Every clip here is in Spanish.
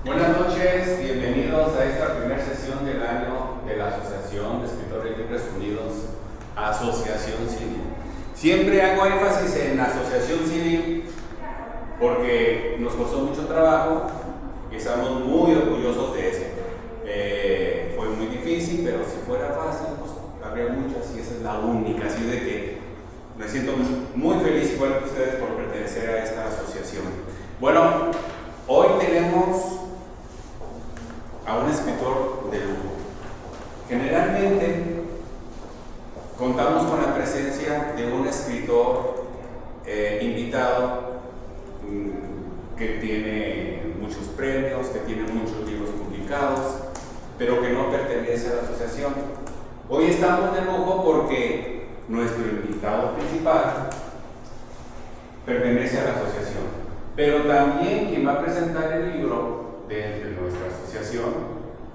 Buenas noches, bienvenidos a esta primera sesión del año de la Asociación de Escritores Libres Unidos, Asociación Civil. Siempre hago énfasis en Asociación Civil porque nos costó mucho trabajo y estamos muy orgullosos de eso. Fue muy difícil, pero si fuera fácil, pues habría muchas y esa es la única. Así de que me siento muy feliz, igual que ustedes, por pertenecer a esta asociación. Bueno, hoy tenemos a un escritor de lujo. Generalmente contamos con la presencia de un escritor invitado que tiene muchos premios, que tiene muchos libros publicados, pero que no pertenece a la asociación. Hoy estamos de lujo porque nuestro invitado principal pertenece a la asociación, pero también quien va a presentar el libro de nuestra asociación,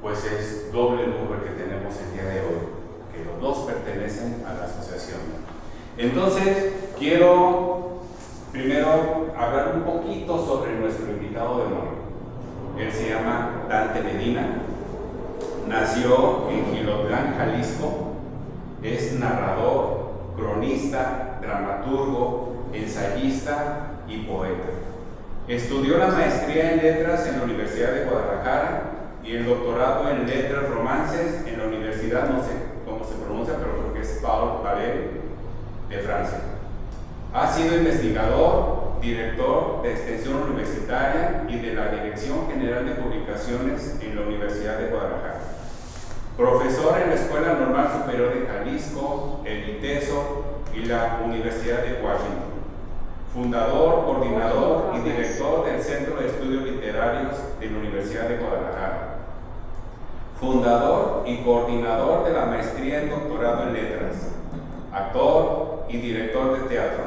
pues es doble lujo el que tenemos el día de hoy, que los dos pertenecen a la asociación. Entonces, quiero primero hablar un poquito sobre nuestro invitado de honor. Él se llama Dante Medina, nació en Jilotlán, Jalisco, es narrador, cronista, dramaturgo, ensayista y poeta. Estudió la maestría en letras en la Universidad de Guadalajara y el doctorado en letras romances en la Universidad, no sé cómo se pronuncia, pero creo que es Paul Valéry, de Francia. Ha sido investigador, director de extensión universitaria y de la Dirección General de Publicaciones en la Universidad de Guadalajara. Profesor en la Escuela Normal Superior de Jalisco, el ITESO y la Universidad de Washington. Fundador, coordinador y director del Centro de Estudios Literarios de la Universidad de Guadalajara. Fundador y coordinador de la maestría en doctorado en letras. Actor y director de teatro.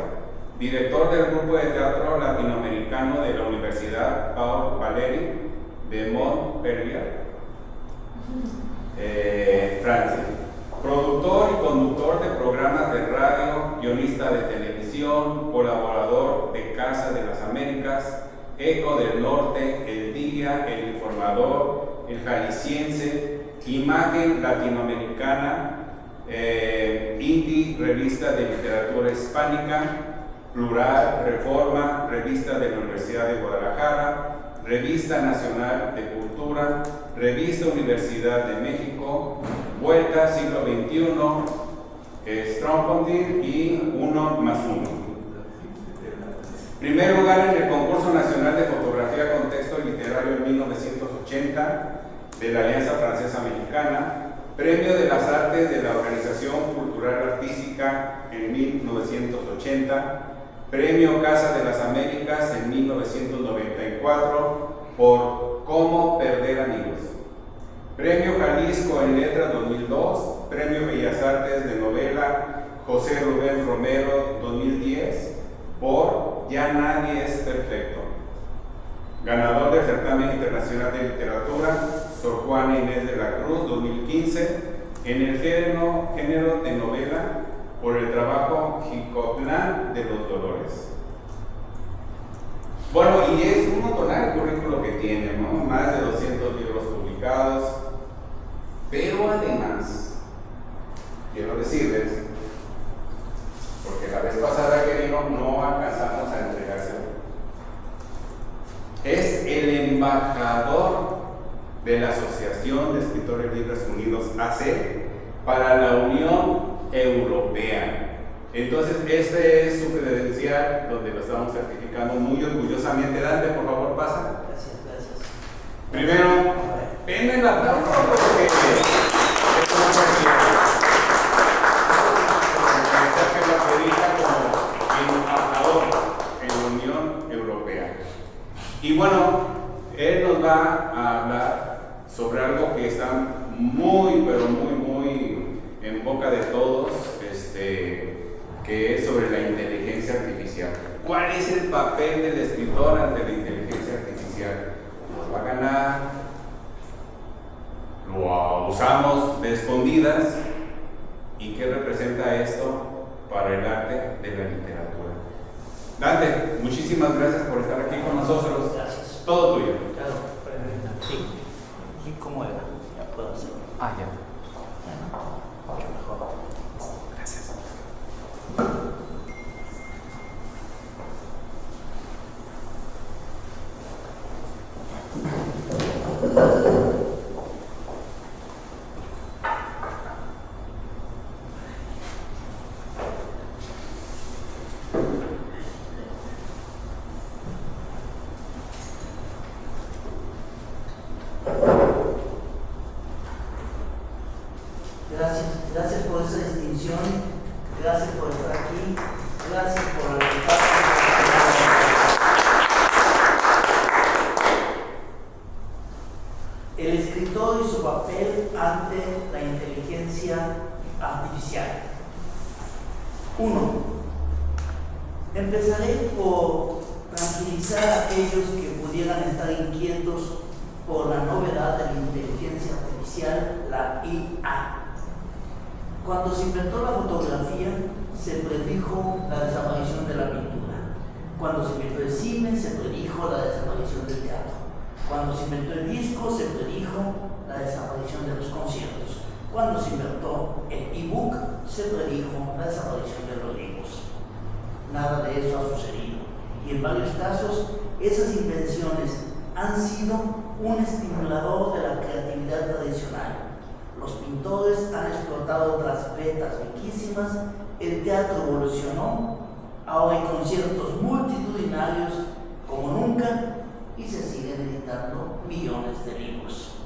Director del grupo de teatro latinoamericano de la Universidad Paul Valéry de Montpellier, Francia. Productor y conductor de programas de radio, guionista de televisión, colaborador de Casa de las Américas, Eco del Norte, El Día, El Informador, El Jalisciense, Imagen Latinoamericana, INTI, Revista de Literatura Hispánica, Plural, Reforma, Revista de la Universidad de Guadalajara, Revista Nacional de Cultura, Revista Universidad de México, Vuelta Siglo XXI, Strongpontin y Uno más Uno. Primer lugar en el Concurso Nacional de Fotografía con Texto Literario en 1980 de la Alianza Francesa Mexicana, Premio de las Artes de la Organización Cultural Artística en 1980, Premio Casa de las Américas en 1994 por Cómo Perder Amigos. Premio Jalisco en Letras 2002, Premio Bellas Artes de Novela José Rubén Romero 2010 por Ya Nadie es Perfecto. Ganador del Certamen Internacional de Literatura Sor Juana Inés de la Cruz 2015 en el género de novela por el trabajo Jicotlán de los Dolores. Bueno, y es un montonal el currículo que tiene, ¿no? Más de 200 libros publicados, pero además, quiero decirles, porque la vez pasada que vino no alcanzamos a entregárselo, es el embajador de la Asociación de Escritores Libres Unidos, AC, para la Unión Europea. Entonces, este es su credencial donde lo estamos certificando muy orgullosamente. Dante, por favor, pasa. Gracias. Primero, ven el aplauso porque es una que lo acredita como embajador en la Unión Europea. Y bueno, él nos va a hablar sobre algo que está muy, pero muy en boca de todos, que es sobre la inteligencia artificial. ¿Cuál es el papel del escritor ante la inteligencia artificial? ¿Nos va a ganar? ¿Lo usamos de escondidas? ¿Y qué representa esto para el arte de la literatura? Dante, muchísimas gracias por estar aquí con nosotros. Gracias. Todo tuyo. Claro, Ah, ya. Gracias. Gracias por esa distinción, gracias por estar aquí, gracias por el El escritor y su papel ante la inteligencia artificial. 1. Empezaré por tranquilizar a aquellos que pudieran estar inquietos por la novedad de la inteligencia artificial, la IA. Cuando se inventó la fotografía, se predijo la desaparición de la pintura. Cuando se inventó el cine, se predijo la desaparición del teatro. Cuando se inventó el disco, se predijo la desaparición de los conciertos. Cuando se inventó el ebook, se predijo la desaparición de los libros. Nada de eso ha sucedido. Y en varios casos, esas invenciones han sido un estimulador de la creatividad tradicional. Los pintores han explotado otras vetas riquísimas, el teatro evolucionó, ahora hay conciertos multitudinarios como nunca y se siguen editando millones de libros.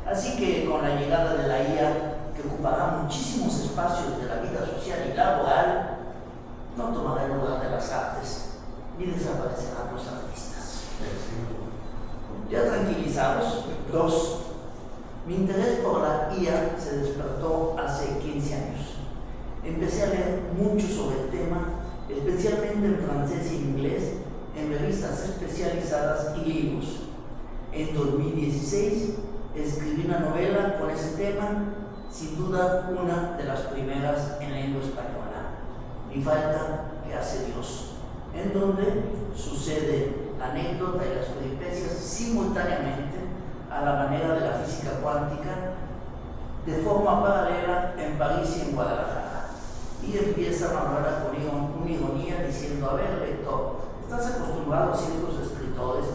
Así que con la llegada de la IA, que ocupará muchísimos espacios de la vida social y laboral, no tomará el lugar de las artes, ni desaparecerán los artistas. Ya tranquilizados, 2. Mi interés por la IA se despertó hace 15 años. Empecé a leer mucho sobre el tema, especialmente en francés y inglés, en revistas especializadas y libros. En 2016 escribí una novela con ese tema, sin duda una de las primeras en lengua española, Mi falta que hace Dios, en donde sucede la anécdota y las peripecias simultáneamente a la manera de la física cuántica, de forma paralela en París y en Guadalajara. Y empieza la novela con una ironía diciendo: a ver, lector, estás acostumbrado a ciertos escritores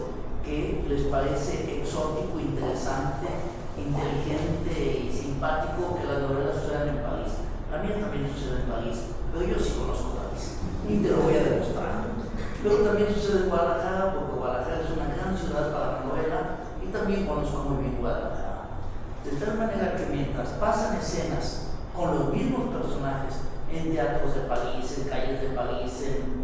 que les parece exótico, interesante, inteligente y simpático que las novelas sucedan en París. La mía también sucede en París, pero yo sí conozco París y te lo voy a demostrar. Pero también sucede en Guadalajara, porque Guadalajara es una gran ciudad para la novela, y también conozco muy bien Guadalajara. De tal manera que mientras pasan escenas con los mismos personajes en teatros de París, en calles de París, en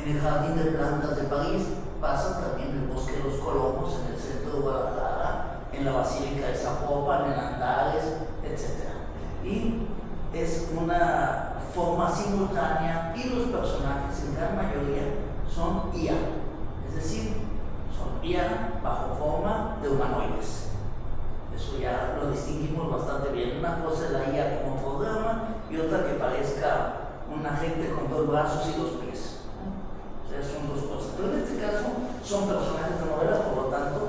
el jardín de plantas de París, pasan también en el bosque de los Colomos, en el centro de Guadalajara, en la Basílica de Zapopan, en Andares, etc. Y es una forma simultánea, y los personajes en gran mayoría son IA, es decir, son IA bajo forma de humanoides. Eso ya lo distinguimos bastante bien. Una cosa es la IA como programa y otra que parezca una gente con 2 brazos y 2 pies. O sea, son 2 cosas. Pero en este caso son personajes de novela, por lo tanto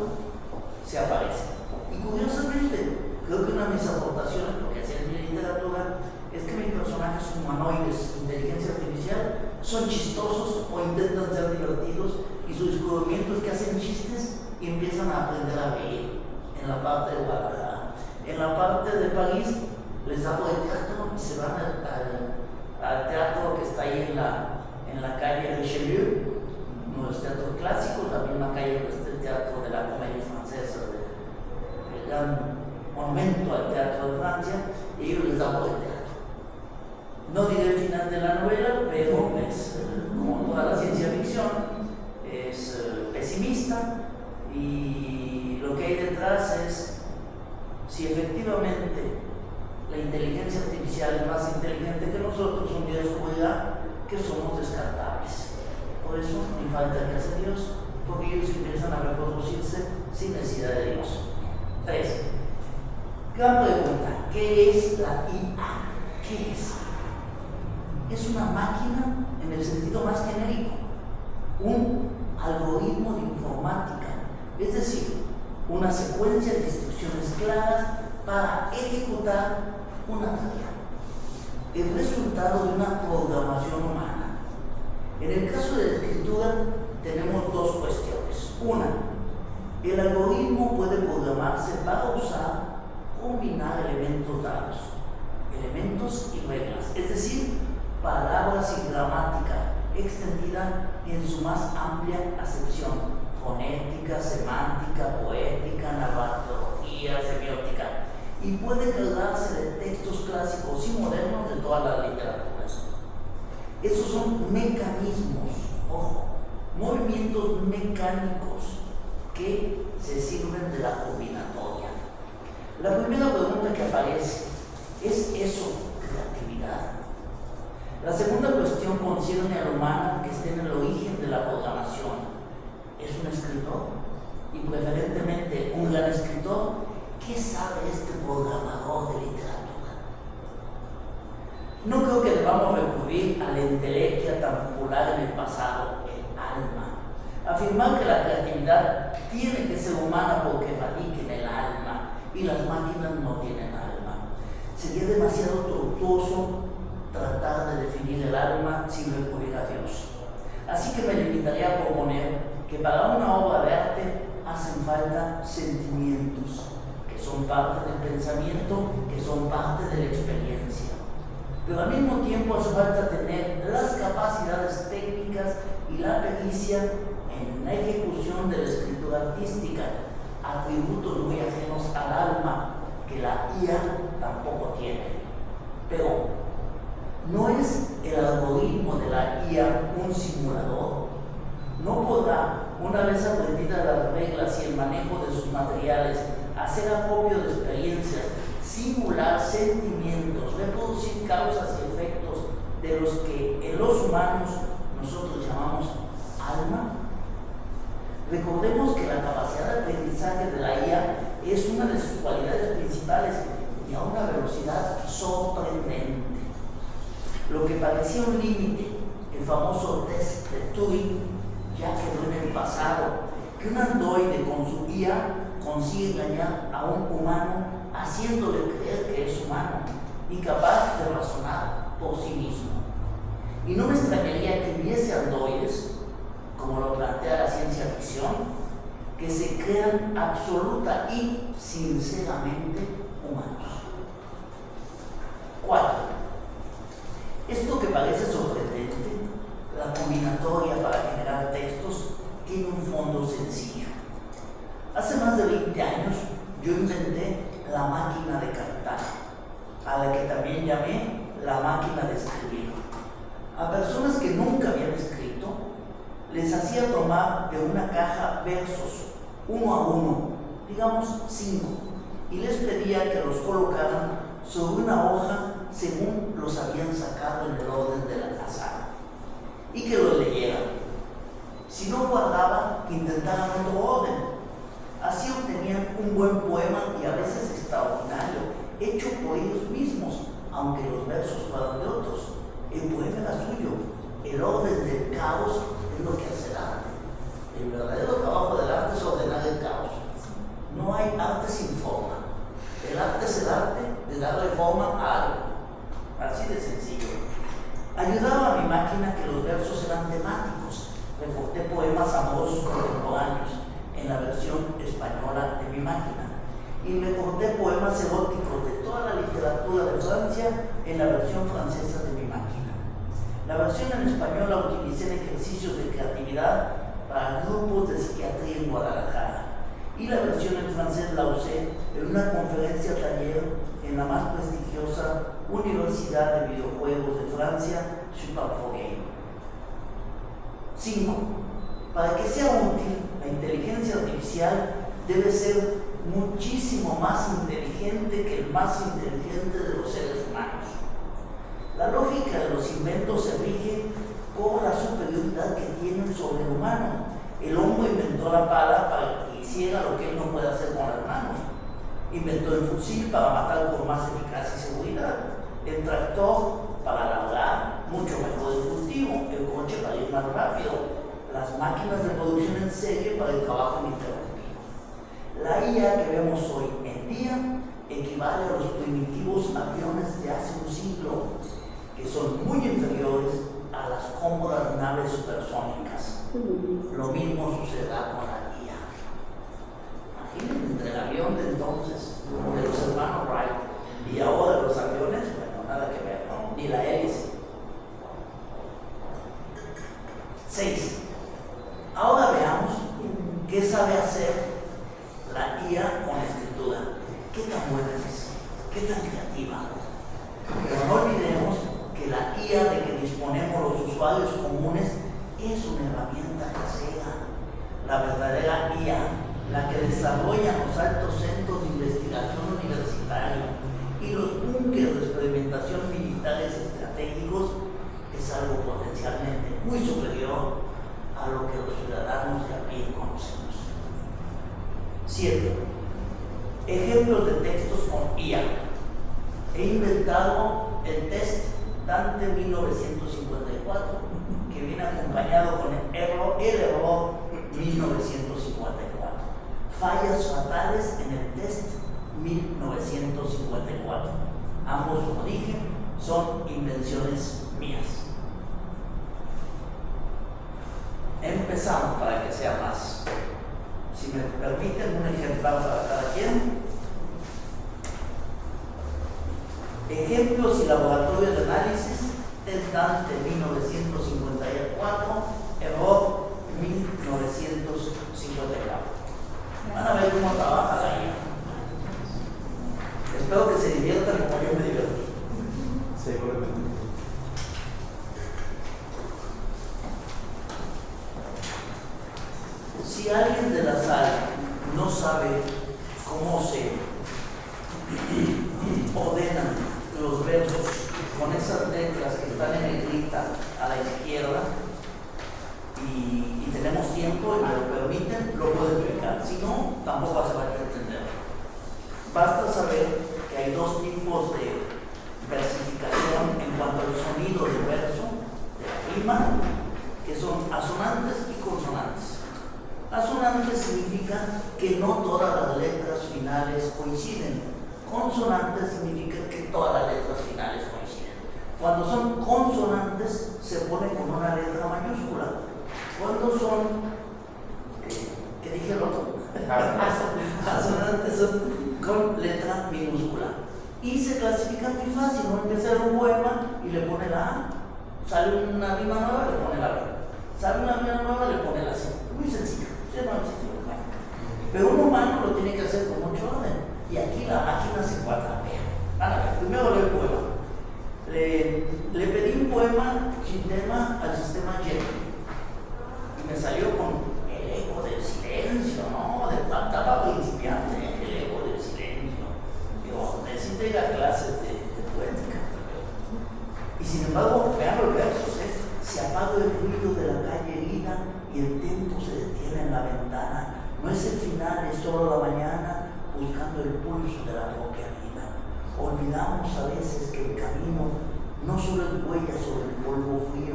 se aparecen. Y curiosamente, creo que una de mis aportaciones, porque así es mi literatura, es que mis personajes humanoides, inteligencia artificial, son chistosos o intentan ser divertidos, y su descubrimiento es que hacen chistes y empiezan a aprender a reír. En la parte de Guadalajara. En la parte de París les hago de teatro y se van al teatro que está ahí en la calle Richelieu, los teatros clásicos, la misma calle que está el teatro de la Comédie Francesa, el gran monumento al teatro de Francia, y ellos les hago de teatro. No diré el final de la novela, pero es, como toda la ciencia ficción, es pesimista, y lo que hay detrás es si efectivamente la inteligencia artificial es más inteligente que nosotros, un día descubrirá que somos descartables. Por eso ni falta que hace Dios, porque ellos empiezan a reproducirse sin necesidad de Dios. 3. Gran pregunta: ¿qué es la IA? ¿Qué es? Es una máquina en el sentido más genérico, un algoritmo de informática. Es decir, una secuencia de instrucciones claras para ejecutar una tarea, el resultado de una programación humana. En el caso de la escritura tenemos dos cuestiones. Una, el algoritmo puede programarse para combinar elementos dados, elementos y reglas, es decir, palabras y gramática extendida en su más amplia acepción: fonética, semántica, poética, narratología, semiótica, y puede cargarse de textos clásicos y modernos de todas las literaturas. Esos son mecanismos, ojo, movimientos mecánicos que se sirven de la combinatoria. La primera pregunta que aparece: ¿es eso creatividad? La segunda cuestión concierne al humano que está en el origen de la programación. ¿Es un escritor? Y preferentemente un gran escritor. ¿Qué sabe este programador de literatura? No creo que debamos recurrir a la entelequia tan popular en el pasado, el alma. Afirmar que la creatividad tiene que ser humana porque radica en el alma y las máquinas no tienen alma. Sería demasiado tortuoso tratar de definir el alma sin recurrir a Dios. Así que me limitaría a proponer que para una obra de arte hacen falta sentimientos, que son parte del pensamiento, que son parte de la experiencia. Pero al mismo tiempo hace falta tener las capacidades técnicas y la pericia en la ejecución de la escritura artística, atributos muy ajenos al alma que la IA tampoco tiene. Pero, ¿no es el algoritmo de la IA un simulador? ¿No podrá, una vez aprendidas las reglas y el manejo de sus materiales, hacer acopio de experiencias, simular sentimientos, reproducir causas y efectos de los que en los humanos nosotros llamamos alma? Recordemos que la capacidad de aprendizaje de la IA es una de sus cualidades principales y a una velocidad sorprendente. Lo que parecía un límite, el famoso test de Turing, ya quedó en el pasado. Que un androide con su IA consigue engañar a un humano haciéndole creer que es humano, incapaz de razonar por sí mismo. Y no me extrañaría que hubiese androides, como lo plantea la ciencia ficción, que se crean absoluta y sinceramente humanos. 4. Esto que parece sorprendente, la combinatoria para generar textos, tiene un fondo sencillo. Hace más de 20 años yo inventé la máquina de cantar, a la que también llamé la máquina de escribir. A personas que nunca habían escrito, les hacía tomar de una caja versos, uno a uno, digamos 5, y les pedía que los colocaran sobre una hoja según los habían sacado en el orden de la azar, y que los leyeran. Si no guardaban, que intentaran otro orden. Así obtenían un buen poema, y a veces extraordinario, hecho por ellos mismos, aunque los versos fueran de otros. El poema era suyo. El orden del caos es lo que hace el arte. El verdadero trabajo del arte es ordenar el caos. No hay arte sin forma. El arte es el arte de darle forma a algo. Así de sencillo. Ayudaba a mi máquina que los versos eran temáticos. Reporté poemas amorosos contemporáneos en la versión española de mi máquina. Y reporté poemas eróticos de toda la literatura de Francia en la versión francesa de mi máquina. La versión en español la utilicé en ejercicios de creatividad para grupos de psiquiatría en Guadalajara. Y la versión en francés la usé en una conferencia taller en la más prestigiosa Universidad de Videojuegos de Francia, Supernova. 5. Para que sea útil, la inteligencia artificial debe ser muchísimo más inteligente que el más inteligente de los seres humanos. La lógica de los inventos se rige por la superioridad que tienen sobre el humano. El hombre inventó la pala para que hiciera lo que él no puede hacer con las manos. Inventó el fusil para matar con más eficacia y seguridad. El tractor para labrar mucho mejor el cultivo. El coche para ir más rápido. Las máquinas de producción en serie para el trabajo ininterrumpido. La IA que vemos hoy en día equivale a los primitivos aviones de hace un siglo, que son muy inferiores a las cómodas naves supersónicas. Lo mismo sucederá con la IA. Imaginen entre el avión de entonces, de los hermanos Wright, y ahora los aviones, bueno, nada que ver, ¿no? Ni la hélice. 6. Ahora veamos qué sabe hacer la IA con escritura. ¿Qué tan buena es? ¿Qué tan creativa? Pero no olvidemos que la IA de que disponemos los usuarios comunes es una herramienta casera. La verdadera IA, la que desarrollan los altos centros de investigación universitaria y los búnkeres de experimentación militares estratégicos, es algo potencialmente muy superior a lo que los ciudadanos de a pie conocemos. 7. Ejemplos de textos con IA. He inventado el test Dante 1954, que viene acompañado con el error 1954. Fallas fatales en el test 1954. Ambos, como dije, son invenciones mías. Empezamos para que sea más. Si me permiten, un ejemplar para cada quien. Ejemplos y laboratorios de análisis, test Dante 1954, error 1954. Van a ver cómo trabaja la IA. Espero que se diviertan como yo me divertí. Seguramente. Si alguien de la sala no sabe cómo se ordenan los versos con esas letras que están en negrita a la izquierda y tenemos tiempo y me lo permiten, lo puedo explicar. Si no, tampoco hace falta entender. Basta saber que hay dos tipos de versificación en cuanto al sonido del verso, de la rima, que son asonantes y consonantes. Asonantes significa que no todas las letras finales coinciden. Consonantes significa que todas las letras finales coinciden. Cuando son consonantes se pone con una letra mayúscula. Cuando son, ¿qué dije el otro? Asonantes son con letra minúscula. Y se clasifica muy fácil. Uno empieza un poema y le pone la A. Sale una rima nueva, le pone la B. Sale una rima nueva, le pone la C. Muy sencillo. Pero un humano lo tiene que hacer con mucho orden. Y aquí la máquina se cuatrapea. Primero leo el poema. Le pedí un poema sin tema al sistema Gemini. Y me salió con el eco del silencio, ¿no? De etapa principiante, el eco del silencio. Digo, necesito ir a clases de poética. Y sin embargo, vean los versos, se apaga el ruido de la calle herida y el tiempo se detiene en la ventana. No es el final, es solo la mañana, buscando el pulso de la propia vida. Olvidamos a veces que el camino no solo es huella sobre el polvo frío,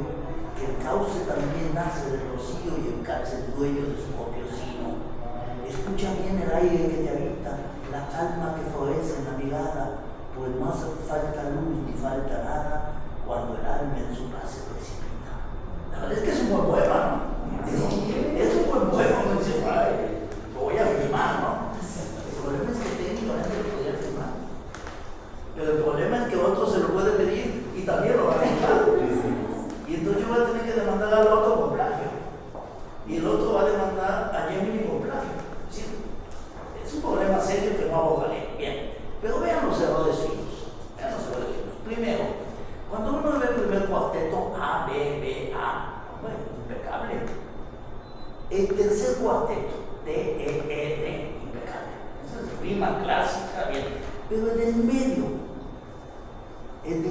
que el cauce también nace del rocío y el cauce es dueño de su propio sino. Escucha bien el aire que te habita, la calma que florece en la mirada, pues no hace falta luz ni falta nada cuando el alma en su paz se precipita. La verdad es que es un buen poema, ¿no? Es un buen poema, no dice, ay, lo voy a firmar, ¿no? El problema es que técnicamente lo podría firmar. Pero el problema es que otro se lo puede pedir y también lo va a firmar. Y entonces yo voy a tener que demandar al otro por plagio. Y el otro va a demandar a Gemini por plagio. ¿Sí? Es un problema serio que no abordaré. Bien. Pero vean los errores finos. Vean los errores finos. Primero, cuando uno ve el primer cuarteto A, B, B, A, bueno, impecable. El tercer cuarteto, D, E, E, D, impecable. Esa es rima clásica, bien. Pero el del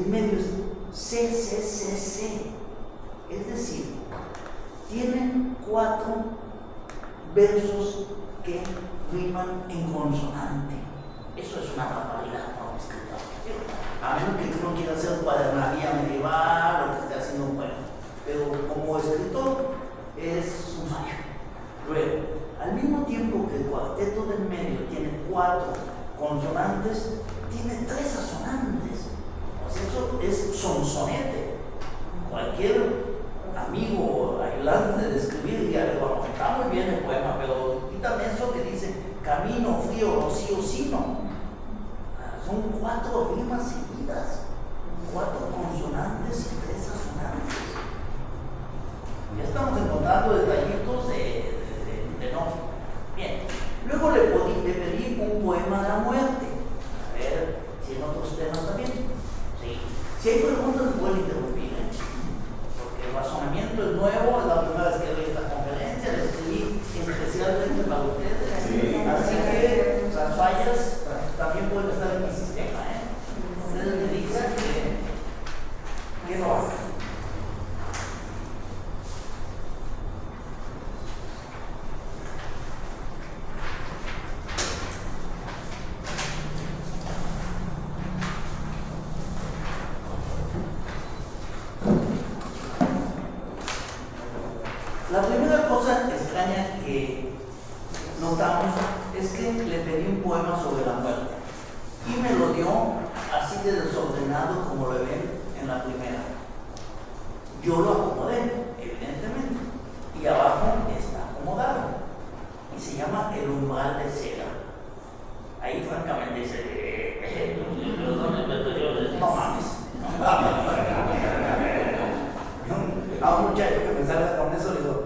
medio es C, C, C, C. Es decir, tienen 4 versos que riman en consonante. Eso es una barbaridad para un escritor. A menos que uno quiera hacer cuadernaria medieval o que esté haciendo un poema. Pero como escritor es un fallo. Luego, Al mismo tiempo que el cuarteto del medio tiene 4 consonantes, tiene 3 asonantes. O sea, eso es sonsonete. Cualquier amigo o ayudante de escribir ya le va a contar muy bien el poema, pero quítame eso que dice camino, frío, rocío, sino. Son 4 rimas seguidas, 4 consonantes y 3 asonantes. Ya estamos encontrando detallitos de no. Bien, luego le pedí un poema de la muerte. A ver si en otros temas también. Sí. Si hay preguntas, me pueden interrumpir, ¿eh? Porque el razonamiento es nuevo, es la primera vez que doy esta conferencia, la escribí especialmente para ustedes. Sí. Así que las fallas también pueden estar en mi sistema, ¿eh? Ustedes me dicen que no hagan. La primera cosa extraña que notamos es que le pedí un poema sobre la muerte y me lo dio así de desordenado como lo ven en la primera. Yo lo acomodé, evidentemente, y abajo está acomodado y se llama El umbral de seda. Ahí francamente dice, no mames. A un muchacho que me salga con eso le digo,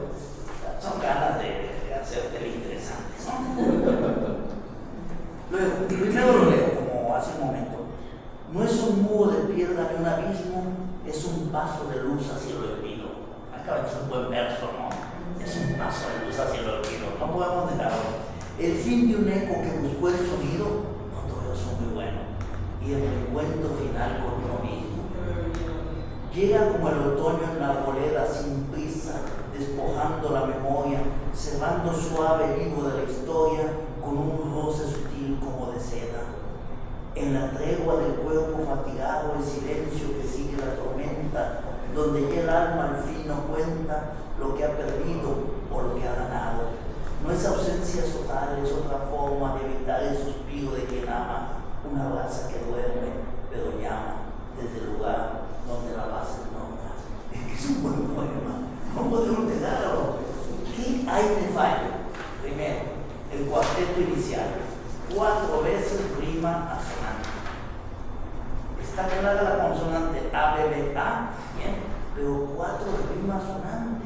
son ganas de hacerte el interesante, ¿no? Luego, primero lo leo como hace un momento. No es un muro de piedra ni un abismo, es un paso de luz hacia el olvido. Acaba de ser un buen verso, ¿no? Es un paso de luz hacia el olvido, no podemos negarlo. El fin de un eco que buscó el sonido, no todo eso es muy bueno. Y el reencuentro final con uno mismo. Llega como el otoño en la arboleda sin prisa, despojando la memoria, cerrando suave el libro de la historia con un roce sutil como de seda. En la tregua del cuerpo fatigado, el silencio que sigue la tormenta, donde ya el alma al fin no cuenta lo que ha perdido o lo que ha ganado. No es ausencia total, es otra forma de evitar el suspiro de quien ama, una raza que duerme, pero llama desde el lugar donde la base nota. Es que es un buen poema, no podemos negarlo. ¿Qué hay de fallo? Primero, el cuarteto inicial, 4 veces rima asonante. Está clara la consonante A, B, B, A, bien, pero 4 rimas asonante.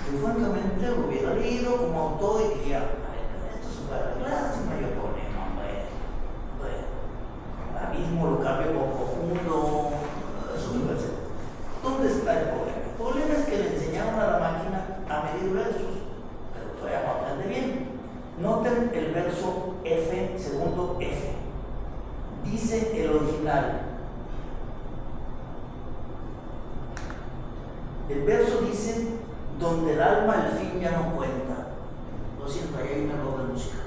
Yo francamente lo hubiera leído como autor y diría, esto se puede arreglar sin mayor problema, hombre. Abismo lo cambio por profundo, eso me parece. ¿Dónde está el problema? El problema es que le enseñaron a la máquina a medir versos, pero todavía no aprende bien. Noten el verso F, segundo F. Dice el original. El verso dice, donde el alma al fin ya no cuenta. Lo siento, ahí hay un error de música.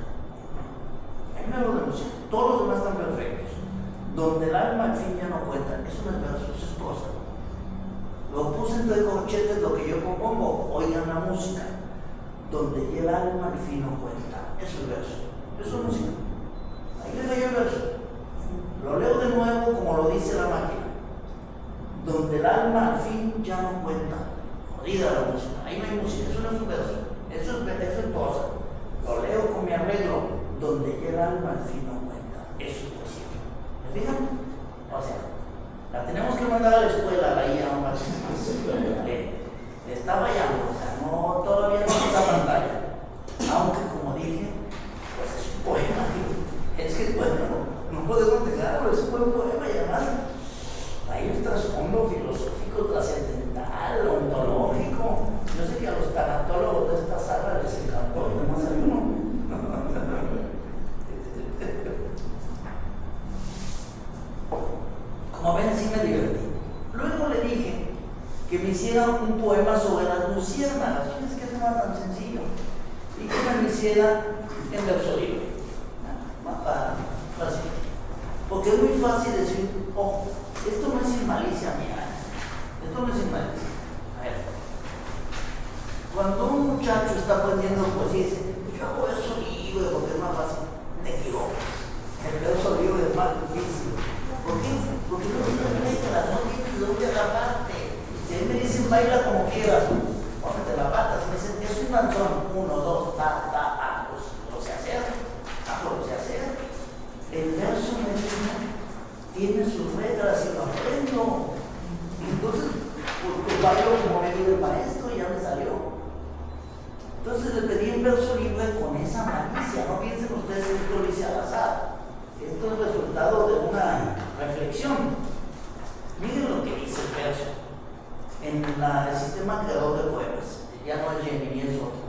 Hay un error de música. Todos los demás están perfectos. Donde el alma al fin ya no cuenta. Eso no es verso, eso es prosa. Lo puse entre corchetes lo que yo propongo. Oigan la música. Donde ya el alma al fin no cuenta. Eso es verso. Eso es música. Ahí les falló el verso. Lo leo de nuevo como lo dice la máquina. Donde el alma al fin ya no cuenta. Jodida la música. Ahí no hay música. Eso no es un verso. Eso es prosa. Lo leo con mi arreglo. Donde ya el alma al fin no cuenta. Eso es poesía. ¿Me fijan? O sea, la tenemos que mandar a la escuela, la IA, no más. Está fallando, o sea, no, todavía no está en pantalla. Aunque, como dije, pues es un poema. Es que, bueno, no podemos negarlo, es un buen poema y además hay un trasfondo filosófico, trascendental, ontológico. Yo sé que a los tanatólogos de esta sala les encantó, y nomás hay uno. Como ven, sí me divertí. Luego le dije que me hiciera un poema sobre las luciérnagas. Fíjense que tema tan sencillo. Y que me lo hiciera en verso libre. Fácil. Porque es muy fácil decir, oh, esto no es sin malicia mía. Esto no es sin malicia. A ver. Cuando un muchacho está aprendiendo poesía, dice, yo hago verso libre porque es más fácil. Te equivocas. El verso libre es más difícil. ¿Por qué? Porque no tienes letras, no tienes de dónde agarrarte. Si a mí me dicen baila como quieras, póngate la pata. Si me dicen, es un danzón, 1, 2, ta, ta, pues lo sé hacer. Lo sé hacer. El verso medieval tiene sus reglas y lo aprendo. Entonces, pues bailo como me dijo el maestro y ya me salió. Entonces le pedí un verso libre con esa malicia. No piensen ustedes que esto lo hice al azar. Esto es resultado de una reflexión. Miren lo que dice el verso en el sistema creador de poemas. Ya no es Jenny ni es otro.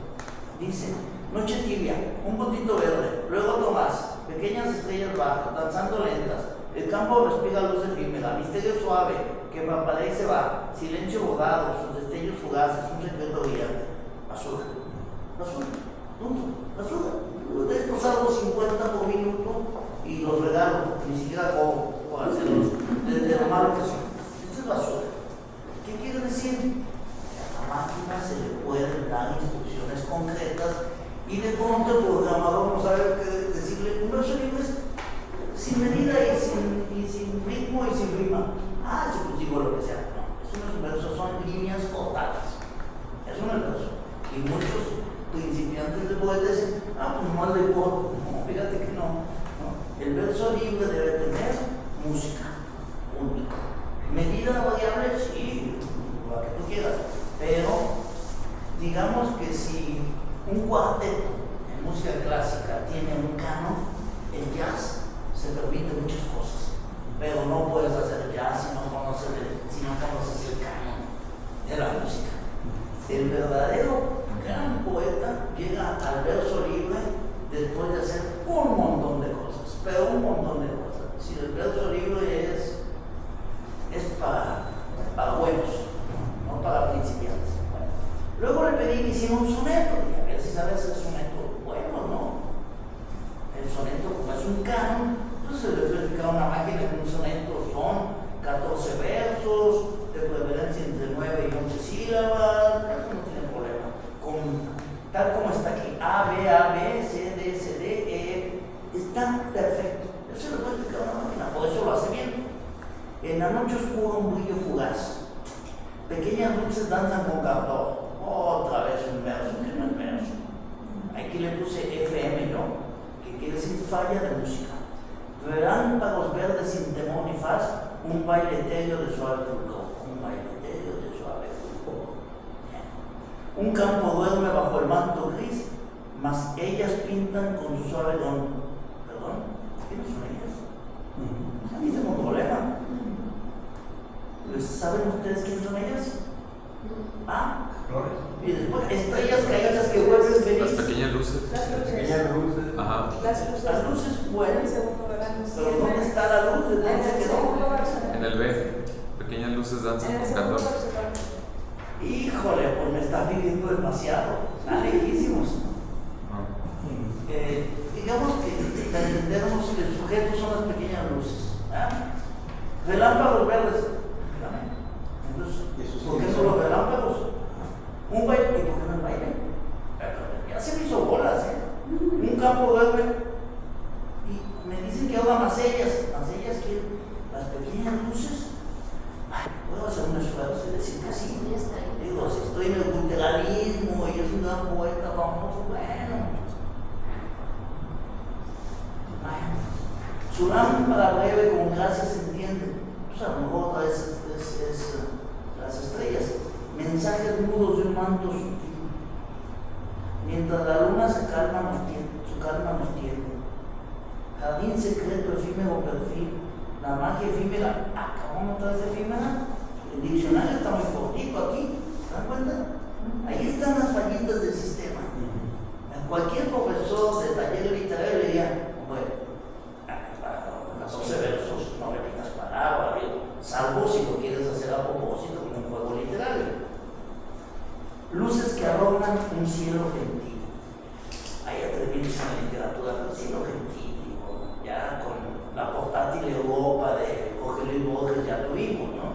Dice, noche tibia, un puntito verde, luego Tomás, pequeñas estrellas bajas, danzando lentas. El campo respira luz efímera, misterio suave, que parpadea y se va. Silencio bordado, sus destellos fugaces, un secreto brillante. Basura. Basura, basura. De estos hago 50 por minuto y los regalo, ni siquiera cobro por hacerlos, de lo malo que son. Esto es basura. ¿Qué quiere decir? Que a la máquina se le pueden dar instrucciones concretas y de pronto el programador no sabe qué decirle. Un verso libre es sin medida y sin ritmo y sin rima. Si pues digo lo que sea. No, eso no es un verso, son líneas cortadas. Eso no es verso. Y muchos principiantes de poetas dicen, pues no le corto. No, fíjate que no. El verso libre debe tener música, punto. Medida variable, sí, la que tú quieras. Pero, digamos que si un cuarteto en música clásica tiene un canon, el jazz se permite muchas cosas. Pero no puedes hacer jazz si no conoces el canon de la música. El verdadero gran poeta llega al verso libre después de hacer un montón de cosas, pero un montón de cosas. Si el verso libre es para buenos, no para principiantes. Bueno. Luego le pedí que hiciera un soneto, y a ver si sabes hacer soneto bueno, ¿no? El soneto, como es un canon, entonces le puedo explicar a una máquina que un soneto son 14 versos, de preferencia entre 9 y 11 sílabas, eso no tiene problema. Tal como está aquí, A, B, C, D, C, D, E, está perfecto. Eso lo puede explicar una máquina, por eso lo hace bien. En la noche oscura un brillo fugaz, pequeñas luces danzan con candor. Otra vez un verso que no es verso. Aquí le puse FM yo, que quiere decir falla de música. Relámpagos verdes sin temor ni faz, un baile etéreo de suave fulgor. Un baile etéreo de suave fulgor. Un campo duerme bajo el manto gris, mas ellas pintan con su suave don. ¿Perdón? ¿Quiénes son ellas? A mí tengo un problema. ¿Saben ustedes quiénes son ellas? Y después estrellas caídas que vuelven feliz. Las pequeñas luces. Pequeñas luces. Ajá. Las luces vuelven. Pero ¿dónde está la luz? ¿De dónde se quedó? En el B. Pequeñas luces danzan con candor. Híjole, pues me está pidiendo demasiado. Están lejísimos. Digamos que para entendernos que el sujeto son las pequeñas luces. Relámpagos verdes. Entonces, ¿por qué son los relámpagos? Un baile, ¿y por qué no el baile? Ya se me hizo bolas, Un campo duerme. Y me dicen que haga más ellas que las pequeñas luces. Puedo hacer un esfuerzo y decir que sí. Digo, si estoy en el culturalismo y es un gran poeta famoso, bueno. Su lámpara breve con gracia se entiende. Pues a lo mejor otra vez es las estrellas. Mensajes mudos de un manto sutil. Mientras la luna su calma nos tiende. Jardín secreto, efímero perfil. La magia efímera. ¿Acabamos otra vez efímera? El diccionario está muy cortito aquí. ¿Se dan cuenta? Ahí están las fallitas del sistema. A cualquier profesor de taller literario le diría, bueno, 14 versos, no repitas palabras, salvo si lo quieres hacer a propósito como un juego literario. Luces que adornan un cielo gentil. Hay atrevidos en la literatura, pero cielo gentil, digo, ya con la portátil Europa de Jorge Luis Borges ya tuvimos, ¿no?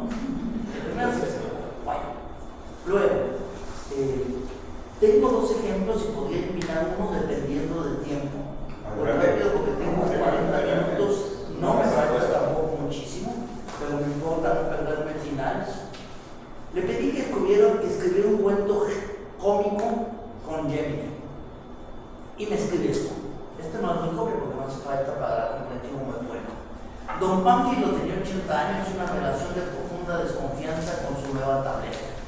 Bueno, luego, Y me escribe esto. Este no es muy copia porque no hace falta para la comprensión muy buena. Don Pánfilo tenía 80 años y una relación de profunda desconfianza con su nueva tableta.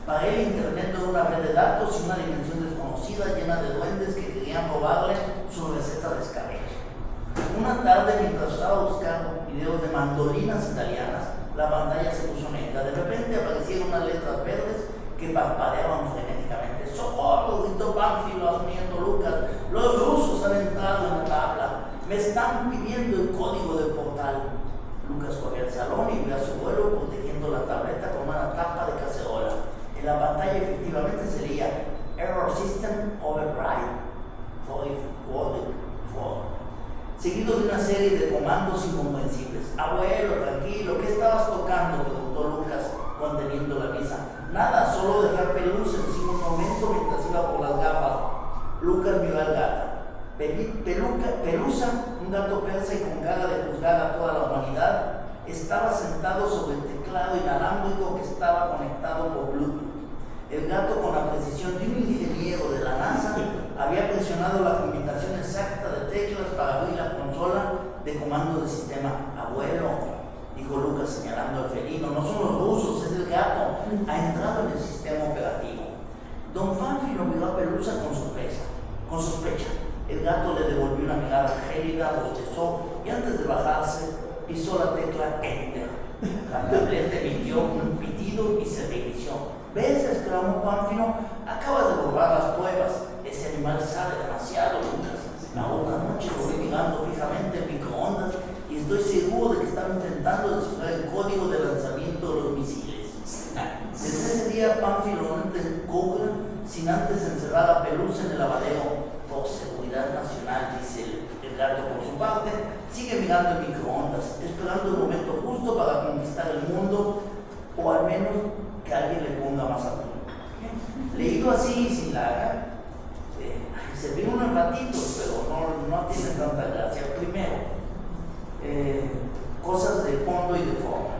Para él, Internet no era una red de datos y una dimensión desconocida llena de duendes que querían robarle su receta de escabeche. Una tarde, mientras estaba buscando videos de mandolinas italianas, la pantalla se puso negra. De repente aparecieron unas letras verdes que parpadeaban frenéticamente. ¡Socorro!, gritó Pánfilo asumiendo Lucas. Los rusos han entrado en la tabla. Me están pidiendo el código del portal. Lucas corrió al salón y vio a su abuelo protegiendo la tableta con una tapa de cacerola. En la pantalla efectivamente se leía Error System Override 4, seguido de una serie de comandos incomprensibles. Abuelo, tranquilo, ¿qué estabas tocando?, preguntó Lucas, conteniendo la risa. Nada, solo dejar Pelusa encima un momento mientras iba por las gafas. Lucas miró al gato. Pelusa, un gato persa y con cara de juzgar a toda la humanidad, estaba sentado sobre el teclado inalámbrico que estaba conectado por Bluetooth. El gato, con la precisión de un ingeniero de la NASA, había presionado la combinación exacta de teclas para abrir la consola de comando del sistema. Abuelo, dijo Lucas señalando al felino, no son los rusos, es el gato. Ha entrado en el sistema operativo. Don Pánfilo miró a Pelusa con sospecha. El gato le devolvió una mirada gélida, bostezó y antes de bajarse pisó la tecla Enter. La tableta emitió un pitido y se reinició. ¿Ves?, exclamó Pánfilo, acabas de borrar las pruebas. Ese animal sabe demasiado, Lucas. La otra noche lo vi mirando fijamente en microondas y estoy seguro de que estaba intentando descifrar el código de lanzamiento de los misiles. Desde ese día Pánfilo no entra en Google sin antes encerrar a Pelusa en el lavadero. Por seguridad nacional, dice el gato por su parte, sigue mirando en microondas, esperando el momento justo para conquistar el mundo, o al menos que alguien le ponga más atún. Leído así, sin larga, se ve unos ratitos, pero no tiene tanta gracia. Primero, cosas de fondo y de forma.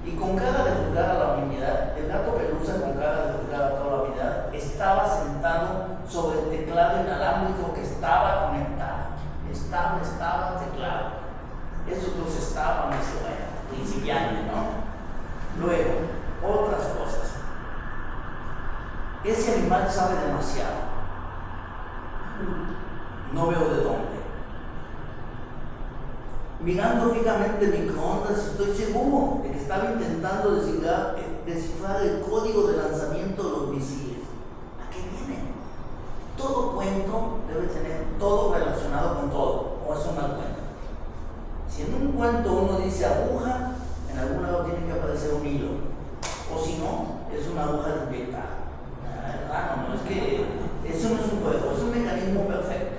Y con cara de juzgar a la humanidad, el gato Pelusa, con cara de juzgar a toda la humanidad, estaba sentado sobre el teclado inalámbrico que estaba conectado. Estaba teclado. Esos dos estaban, principiante, ¿no? Luego, otras cosas. Ese animal sabe demasiado. No veo de dónde. Mirando fijamente el microondas, estoy seguro de que estaba intentando descifrar el código de lanzamiento de los misiles. ¿A qué viene? Todo cuento debe tener todo relacionado con todo, o es un mal cuento. Si en un cuento uno dice aguja, en algún lado tiene que aparecer un hilo, o si no, es una aguja desvirtada. No, es que eso no es un juego, es un mecanismo perfecto.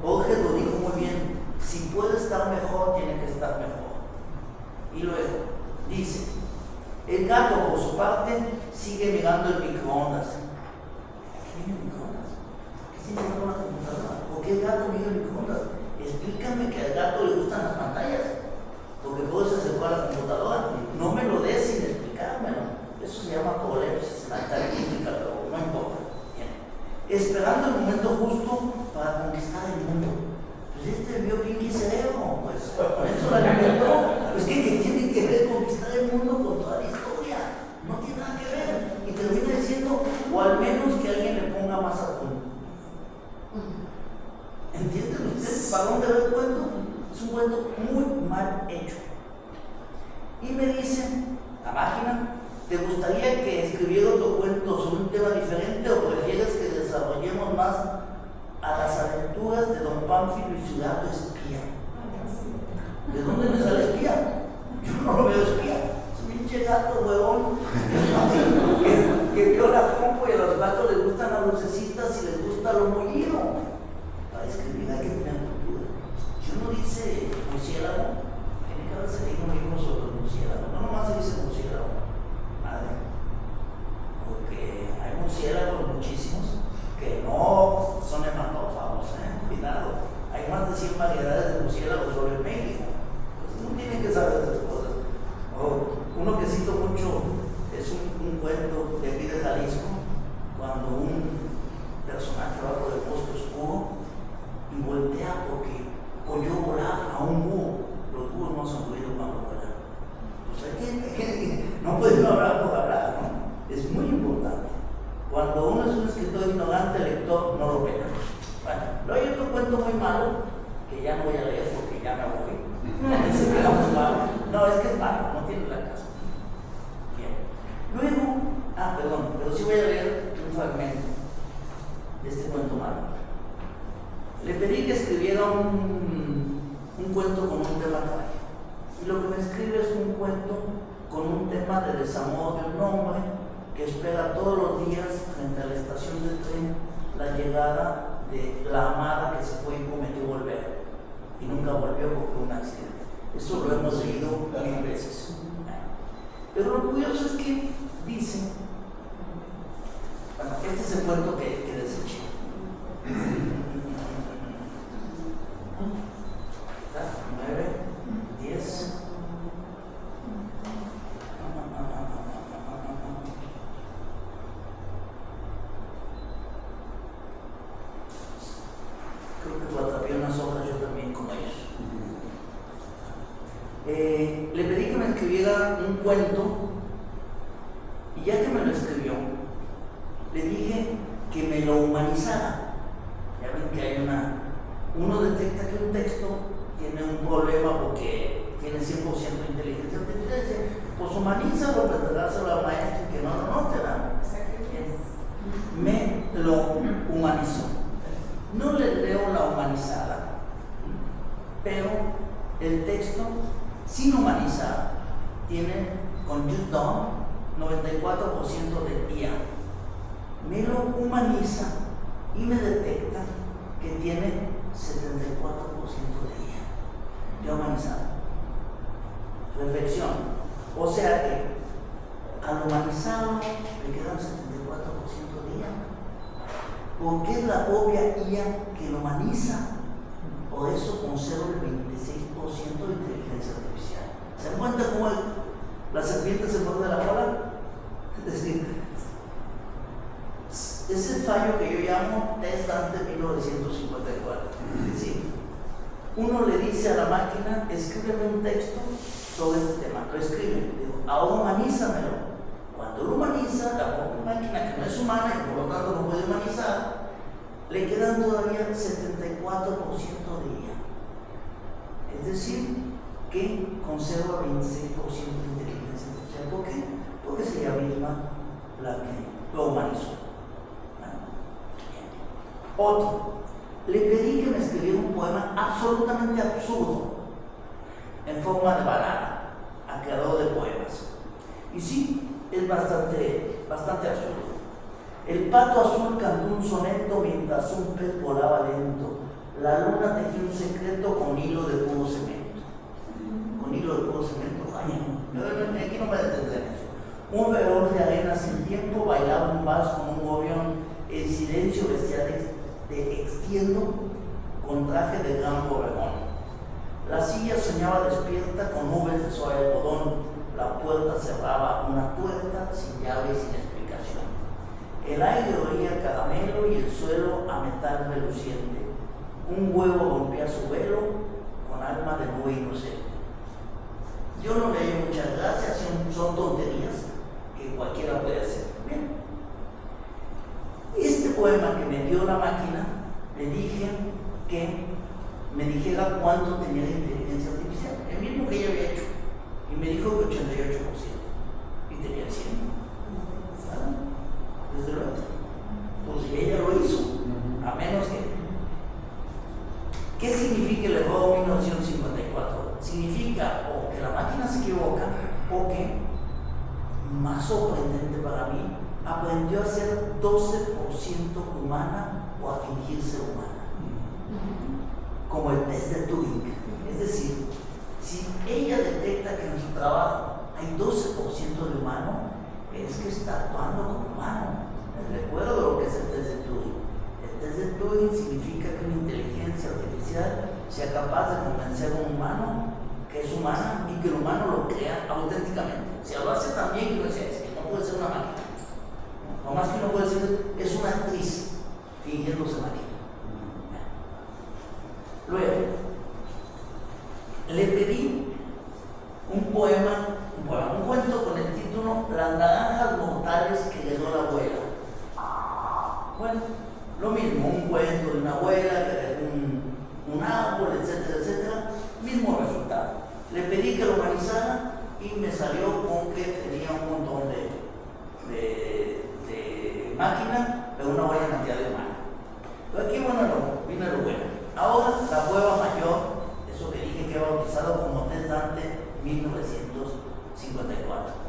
Borges lo dijo muy bien. Si puede estar mejor, tiene que estar mejor. Y luego, dice, el gato, por su parte, sigue mirando el microondas. ¿Qué viene el microondas? ¿Qué tiene que ver con la computadora? ¿Por qué el gato mira el microondas? Explícame que al gato le gustan las pantallas, porque todo se acercó a la computadora. No me lo des sin explicármelo. Eso se llama colepsis, analítica, pero no importa. Bien. Esperando el momento justo para conquistar el mundo. Pues vio Pinky Cerebro, pues con eso la alimentó. Pues ¿qué tiene que ver conquistar el mundo con toda la historia? No tiene nada que ver. Y termina diciendo, o al menos que alguien le ponga más atún. ¿Entienden ustedes para dónde va el cuento? Es un cuento muy mal hecho. Y me dicen, la máquina, ¿te gustaría que escribiera otro cuento sobre un tema diferente o prefieres que desarrollemos más a las aventuras de Don Pánfilo y su gato espía? ¿De dónde me sale espía? Yo no lo veo espía. Es un pinche gato huevón que vio la compu y a los gatos les gustan las lucecitas y les gusta lo mollido. Para escribir hay que tener cultura. Si uno dice murciélago, tiene que haberse leído un libro sobre los murciélagos. No nomás se dice murciélago, madre. Porque hay murciélagos muchísimos que no son hematófagos, cuidado. Hay más de 100 variedades de murciélagos sobre México. Entonces uno tiene que saber esas cosas. Uno que cito mucho es un cuento de aquí de Jalisco, cuando un personaje va por el bosque que ya no voy a leer porque ya me voy. Dice, "Veamos malo". No, es que es malo, no tiene la casa. Bien. Luego, pero sí voy a leer un fragmento de este cuento malo. Le pedí que escribiera un cuento con un tema trágico. Y lo que me escribe es un cuento con un tema de desamor de un hombre que espera todos los días frente a la estación de tren la llegada de la amada que se fue y prometió volver. Y nunca volvió porque fue un accidente. Eso lo hemos leído 1000 veces. Pero lo curioso es que dice, bueno, este es el cuento que deseché. 9, 10. Creo que cuando había unas hojas yo también con ellos. Le pedí que me escribiera un cuento y ya que me lo escribió, le dije que me lo humanizara. Ya ven que hay uno detecta que un texto tiene un problema porque tiene 100% de inteligencia artificial, pues humanízalo, dárselo al maestro y que no te da. Me lo humanizó. No le leo la humanizada, pero el texto sin humanizar tiene con Just Done 94% de IA. Me lo humaniza y me detecta que tiene 74% de IA. Ya humanizado. Reflexión. O sea que al humanizarlo le quedan 74% de IA. Porque es la propia IA que lo humaniza. Por eso conserva el 26% de inteligencia artificial. ¿Se dan cuenta cómo la serpiente se muerde la cola? Es decir, es el fallo que yo llamo test Dante 1954. Es decir, uno le dice a la máquina, escríbeme un texto sobre este tema. Lo escribe, digo, ahora humanízamelo. Cuando lo humaniza, la máquina que no es humana y por lo tanto no puede humanizar, le quedan todavía 74% de IA. Es decir, que conserva 26% de inteligencia artificial. ¿Por qué? Porque es ella misma la que lo humanizó. Otro, le pedí que me escribiera un poema absolutamente absurdo, en forma de balada, a creador de poemas. Y sí, es bastante absurdo. El pato azul cantó un soneto mientras un pez volaba lento. La luna tejió un secreto con hilo de puro cemento. Con hilo de puro cemento, vaya. Aquí no me detendré en eso. Un reloj de arena sin tiempo bailaba un vals con un gorrión. El silencio vestía de extiendo con traje de gran borregón. La silla soñaba despierta con nubes de suave algodón. La puerta cerraba una puerta sin llave y sin explicación. El aire olía a caramelo y el suelo a metal reluciente. Un huevo rompía su velo con alma de nube inocente. Yo no le doy muchas gracias, son tonterías que cualquiera puede hacer. Bien. Este poema que me dio la máquina, le dije que me dijera cuánto tenía de inteligencia artificial, el mismo que ella había hecho, y me dijo que 88%, y tenía 100. ¿Saben? Desde luego. Pues ella lo hizo, a menos que. ¿Qué significa el error 1954? Significa o que la máquina se equivoca, o que, más sorprendente para mí, aprendió a ser 12% humana o a fingir ser humana. Como el test de Turing. Es decir, si ella detecta que en su trabajo hay 12% de humano, es que está actuando como humano. Les recuerdo lo que es el test de Turing. El test de Turing significa que una inteligencia artificial sea capaz de convencer a un humano que es humana y que el humano lo crea auténticamente. Si lo hace tan bien que no sea, es que no puede ser una máquina. No más que uno puede decir, es una actriz fingiéndose máquina. Luego, le pedí un cuento con el título Las naranjas mortales que le dio la abuela. Bueno, lo mismo, un cuento de una abuela que le dio un árbol, etcétera, etcétera. Mismo resultado. Le pedí que lo organizara y me salió con que tenía un montón de máquina, pero una buena cantidad de mano. Pero aquí viene lo bueno. Ahora la prueba mayor, eso que dije que he bautizado como Test Dante 1954.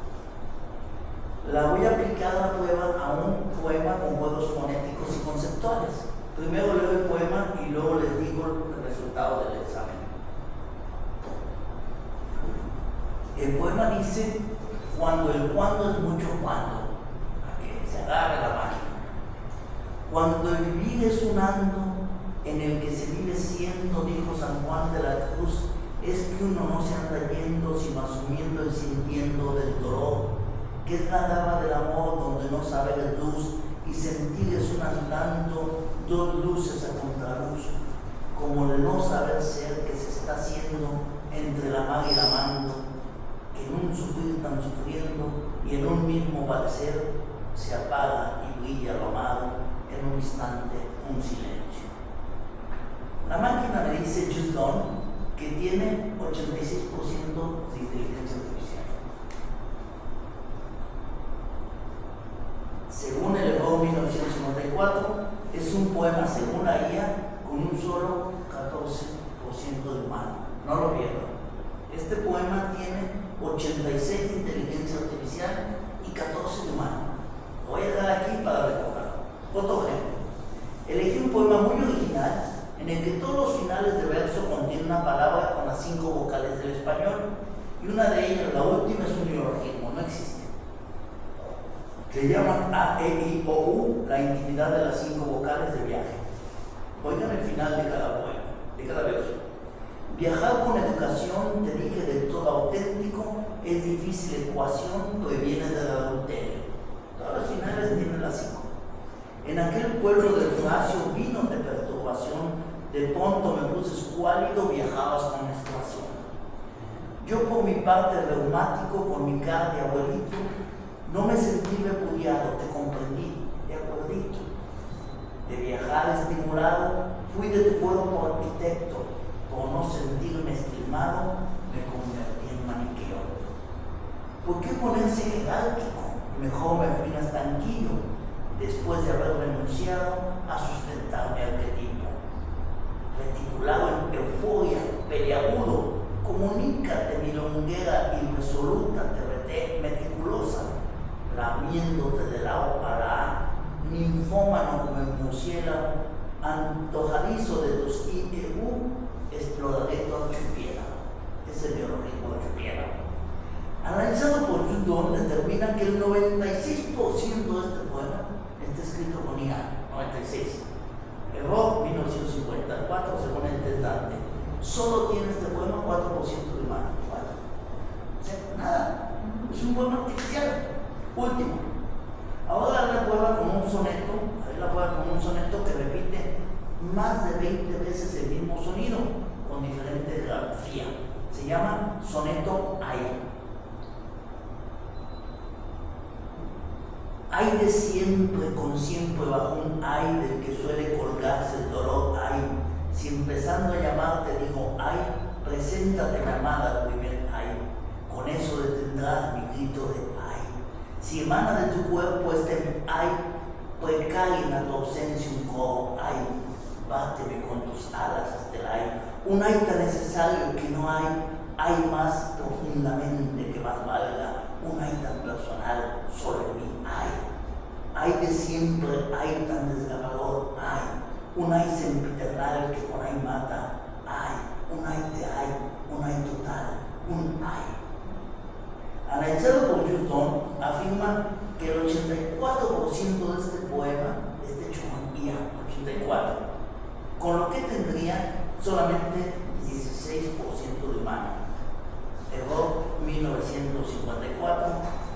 La voy a aplicar la prueba a un poema con juegos fonéticos y conceptuales. Primero leo el poema y luego les digo el resultado del examen. El poema dice: cuando el cuando es mucho cuando, a que se agarre la máquina. Cuando el vivir es un ando en el que se vive siendo, dijo San Juan de la Cruz, es que uno no se anda yendo, sino asumiendo el sintiendo del dolor, que es la dama del amor donde no saber es luz, y sentir es un andando, dos luces a contraluz, como el no saber ser que se está haciendo entre la amar y el amando, que en un sufrir tan sufriendo y en un mismo padecer se apaga y brilla lo amado en un instante, un silencio. La máquina me dice Just Done que tiene 86% de inteligencia artificial. Según el error 1954, es un poema según la IA con un solo 14% de humano. No lo pierdan. Este poema tiene 86 de inteligencia artificial y 14 de humano. Lo voy a dejar aquí para recordar. Otro ejemplo. Elegí un poema muy original en el que todos los finales de verso contienen una palabra con las 5 vocales del español, y una de ellas, la última, es un neologismo, no existe. Se llaman A, E, I, O, U, la intimidad de las 5 vocales de viaje. Oigan el final de cada poema, de cada verso. Viajar con educación, te dije del todo auténtico, es difícil ecuación, proviene del adulterio. Todas las finales tienen las 5. En aquel pueblo del Flacio vino de perturbación, de pronto me puse escuálido, viajabas con menstruación. Yo por mi parte reumático, con mi cara de abuelito, no me sentí repudiado, te comprendí, de acuerdito. De viajar estimulado, fui de tu cuerpo arquitecto, por no sentirme estimado, me convertí en maniqueo. ¿Por qué ponerse jerárquico? Mejor me fui a estanquillo, después de haber renunciado a sustentar mi arquetipo. Reticulado en euforia, peleagudo, comunícate milonguera irresoluta, te meticulosa, lamiéndote de la O a la A, ninfómano como el murciélago, antojadizo de tus IEU, exploraré tu archipiélago. Es el neologismo archipiélago. Analizado por Judón, determina que el 96% de este poema está escrito con IA, 96. Error 1954, según el Test Dante. Solo tiene este poema 4% de humano. 4. O sea, nada. Es un poema artificial. Último. Ahora haz la prueba con un soneto, que repite más de 20 veces el mismo sonido, con diferente grafía. Se llama soneto AI. Ay de siempre, con siempre bajo un ay del que suele colgarse el dolor, ay. Si empezando a llamarte digo ay, preséntate mi amada al primer ay. Con eso detendrás mi grito de ay. Si emana de tu cuerpo este ay, precaria en tu ausencia un coro ay. Báteme con tus alas hasta el ay. Un ay tan necesario que no hay más profundamente que más valga. Un ay tan personal, solo en mí, ay de siempre, ay tan desgarrador, ay, un ay sempiternal que con ay mata, ay, un ay de ay, un ay total, un ay. Analizado por Newton, afirma que el 84% de este poema está hecho con IA, 84, con lo que tendría solamente 16% de humano. Error 1954,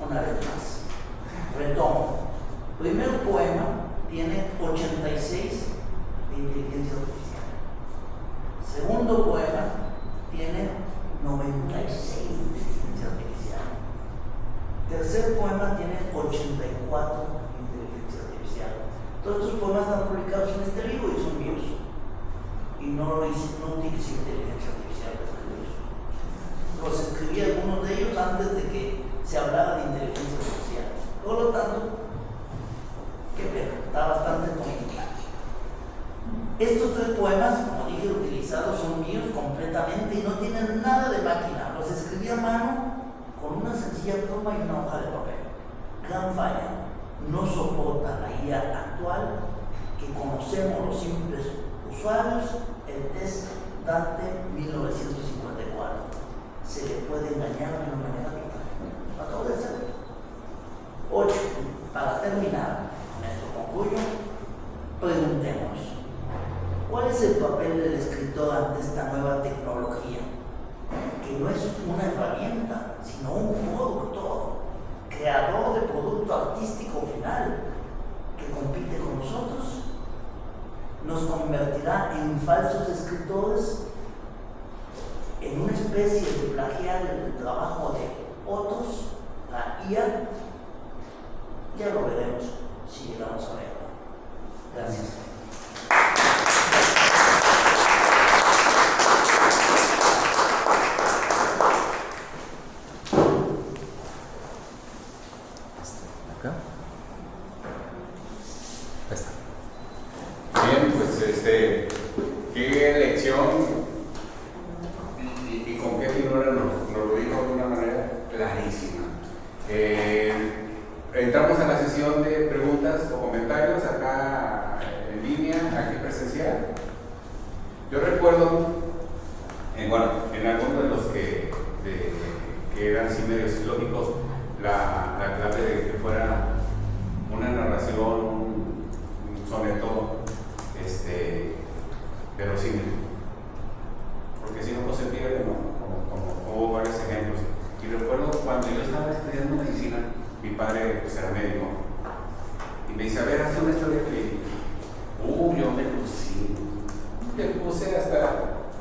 una vez más. Retomo. Primer poema tiene 86 de inteligencia artificial. Segundo poema tiene 96 de inteligencia artificial. Tercer poema tiene 84 de inteligencia artificial. Todos estos poemas están publicados en este libro y son míos. Y no utilicé inteligencia artificial para escribir. Los escribí algunos de ellos antes de que se hablara de inteligencia artificial. Por lo tanto, qué pena, está bastante complicado. Estos 3 poemas, como dije, utilizados son míos completamente y no tienen nada de máquina. Los escribí a mano con una sencilla pluma y una hoja de papel. Gran falla, no soporta la IA actual que conocemos los simples usuarios, el test Dante 1954. Se le puede engañar de una manera total. Lo acabo de hacer. 8. Para terminar, con esto concluyo, preguntémonos, ¿cuál es el papel del escritor ante esta nueva tecnología? Que no es una herramienta, sino un productor, creador de producto artístico final, que compite con nosotros. Nos convertirá en falsos escritores, en una especie de plagiar el trabajo de otros, la IA. Ya lo veremos si llegamos a verlo. Gracias. ¿Acá? Ahí está. Bien, pues qué lección y con qué finura nos lo dijo de una manera clarísima. Entramos a la sesión de preguntas o comentarios acá en línea, aquí presencial. Yo recuerdo, en algunos de los que eran así medios lógicos, la clave de que fuera una narración, un soneto verosímil, porque si no, pues se pierde, ¿no? Como hubo varios ejemplos. Y recuerdo cuando yo estaba estudiando medicina, mi padre pues era médico, y me dice, a ver, haz una historia clínica. Yo me puse hasta